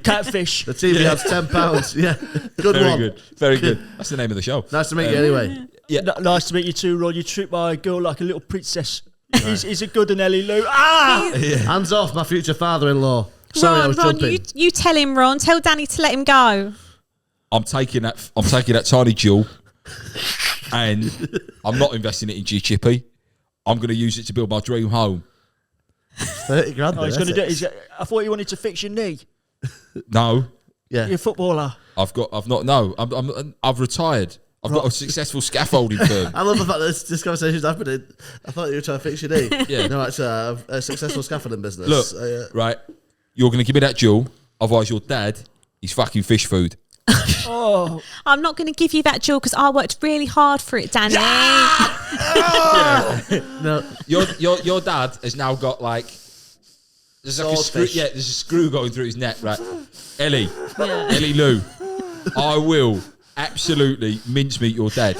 Catfish. the TV has £10. Yeah. Good Very one. good. Very good. That's the name of the show. Nice to meet you anyway. Yeah. Nice to meet you too, Ron. You treat my girl like a little princess. He's a good one, Ellie-Lou. Ah! Hands off, my future father-in-law. Sorry, I was Ron, jumping. you tell him, Ron. Tell Danny to let him go. I'm taking that tiny jewel, and I'm not investing it in G-Chippy. I'm going to use it to build my dream home. 30 grand. Oh, he's going to do it. I thought you wanted to fix your knee. No, Yeah. You're a footballer. I've retired. I've got a successful scaffolding firm. I love the fact that this conversation's happening. I thought you were trying to fix your knee. Yeah. No, actually, I have a successful scaffolding business. Look, right, you're going to give me that jewel, otherwise your dad, he's fucking fish food. Oh. I'm not going to give you that jewel because I worked really hard for it, Danny. No. Your dad has now got like there's like a screw, Swordfish. there's a screw going through his neck, right? Ellie-Lou, I will absolutely mincemeat your dad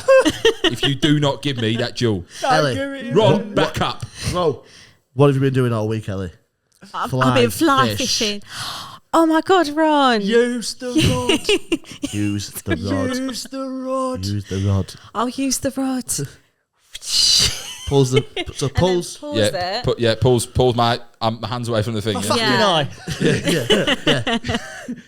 if you do not give me that jewel. Ellie. Ron, back up. Whoa. What have you been doing all week, Ellie? I've been fly fishing. Oh my God, Ron. Use the rod. Use the rod. Use the rod. Use the rod. I'll use the rod. Pulls the... So pulls... Pulls my hands away from the thing. Fucking Yeah. eye. Yeah.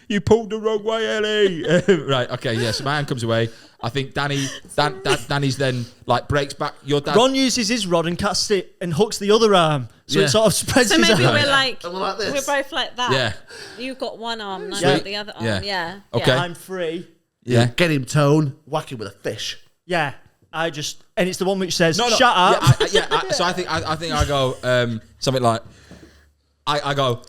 You pulled the wrong way, Ellie. Right, okay, yeah, so my hand comes away. I think Danny's then, like, breaks back. Your dad... Ron uses his rod and casts it and hooks the other arm. So it sort of spreads his arm. So maybe we're like this. we're both like that. Yeah. You've got one arm, and I've Yeah. got the other arm. Yeah. Okay. I'm free. Yeah. Get him tone, whack him with a fish. Yeah. And it's the one which says, No, shut up. So I think I go something like, I go,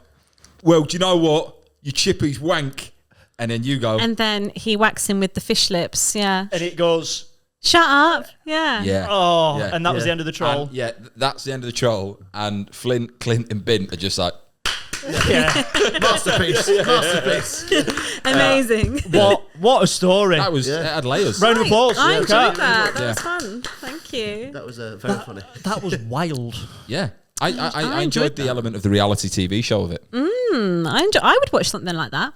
well, do you know what? You chippies wank. And then you go. And then he whacks him with the fish lips. Yeah. And it goes, Shut up. Yeah. Yeah. oh, Yeah. and that was the end of the troll. And, that's the end of the troll. And Flint, Clint, and Bint are just like, Yeah. Masterpiece. Masterpiece. Amazing. What a story. that was, it had layers. Round of applause. I enjoyed Kat. that. That Yeah. was fun. Thank you. That was very funny. That was wild. Yeah. I I enjoyed enjoyed the that. element of the reality TV show of it. I would watch something like that.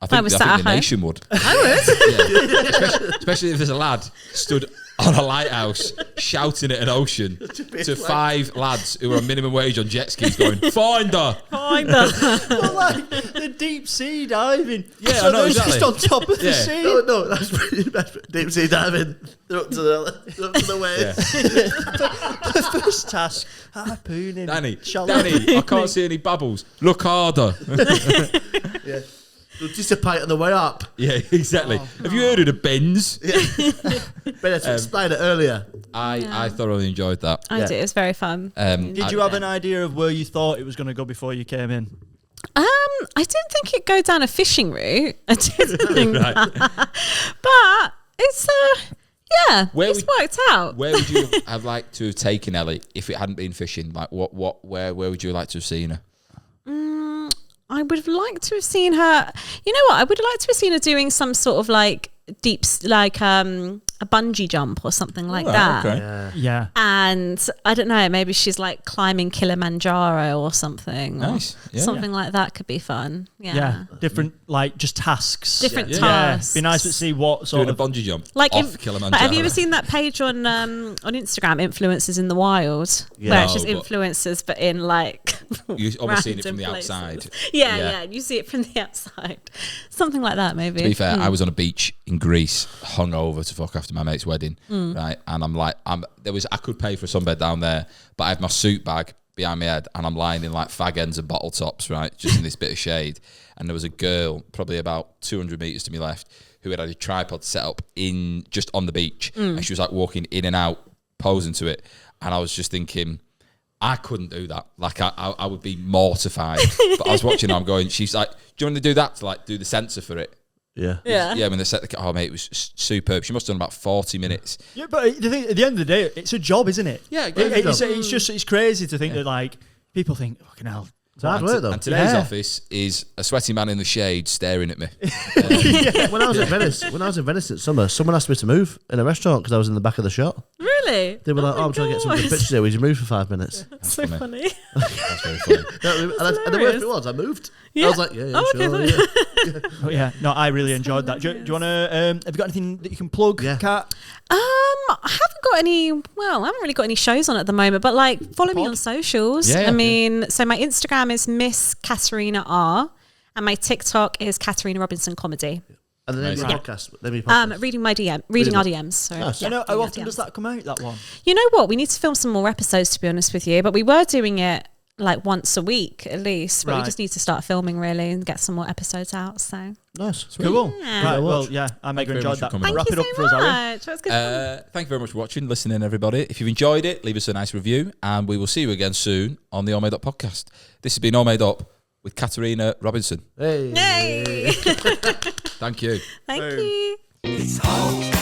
I think was the sat at home. nation would. I would. Yeah. Especially if there's a lad stood on a lighthouse shouting at an ocean to 5 lads who are on minimum wage on jet skis going, find her! Find her. But like the deep sea diving. Yeah, so I know, they're exactly. just on top of the Yeah. sea. No, that's pretty bad. Deep sea diving. They're up to the waves. First task, harpooning. Danny, shallow. I can't see any bubbles. Look harder. Yeah. Just a pint on the way up. Yeah, exactly. Have you heard of the bends? Better explain it earlier. I thoroughly enjoyed that. I did. It was very fun. Did you have an idea of where you thought it was going to go before you came in? I didn't think it'd go down a fishing route. I didn't think Right. that. But it's Where it's would- worked out. Where would you have liked to have taken Ellie if it hadn't been fishing? Like where would you like to have seen her? I would have liked to have seen her. You know what? I would have liked to have seen her doing some sort of like a bungee jump or something like that. Okay. Yeah. And I don't know, maybe she's like climbing Kilimanjaro or something. Nice. Or Yeah. something like that could be fun. Yeah. Yeah. Different, like, just tasks. Different Yeah. tasks. Be nice to see what sort Doing a of... bungee jump Like, off Kilimanjaro. like, have you ever seen that page on Instagram, Influencers in the Wild? Yeah. Where it's just No, but- influencers, but in like You've almost seen it from random the places. outside. Yeah, Yeah. yeah, you see it from the outside. Something like that, maybe. To be fair, I was on a beach in Greece, hungover to fuck after my mate's wedding, right? And I could pay for a sunbed down there, but I had my suit bag behind my head, and I'm lying in like fag ends and bottle tops, right, just in this bit of shade. And there was a girl, probably about 200 meters to my left, who had a tripod set up just on the beach, and she was like walking in and out, posing to it, and I was just thinking, I couldn't do that. Like I would be mortified. But I was watching her, I'm going, she's like, do you want to do that to like do the sensor for it? Yeah. Yeah. When they set the... Oh, mate, it was superb. She must have done about 40 minutes. Yeah, but the thing, at the end of the day, it's a job, isn't it? Yeah, it's crazy to think that, like, people think, fucking hell. It's hard work, though. And today's Yeah. office is a sweaty man in the shade staring at me. When I was in Venice in summer, someone asked me to move in a restaurant because I was in the back of the shop. Really? They were like, my I'm trying to get some good God. pictures here. Would you move for 5 minutes? That's so funny. That's very funny. And the worst bit was, I moved. Yeah. I was like, yeah, Oh, okay, sure. fine. Yeah. But yeah, no, I really enjoyed that. Do you want to... have you got anything that you can plug, Yeah. Kat? I haven't got any. Well, I haven't really got any shows on at the moment. But like, follow me on socials. Yeah, I yeah. mean, so my Instagram is Miss Katerina R, and my TikTok is Katerina Robinson Comedy. And then Amazing. your podcast. Reading our DMs. Sorry. Nice. You know, reading how our often DMs. does that come out, that one? You know what? We need to film some more episodes, to be honest with you. But we were doing it like once a week at least. But we Right. just need to start filming really and get some more episodes out. So Nice. Cool. Yeah. Right, well, much. yeah, I mega very enjoyed much for that. coming on. Wrap thank it you up so for us, Harry. much. It was good fun. Thank you very much for watching, listening, everybody. If you've enjoyed it, leave us a nice review, and we will see you again soon on the All Made Up podcast. This has been All Made Up with Katerina Robinson. Hey. Yay! Thank you. Thank you. It's all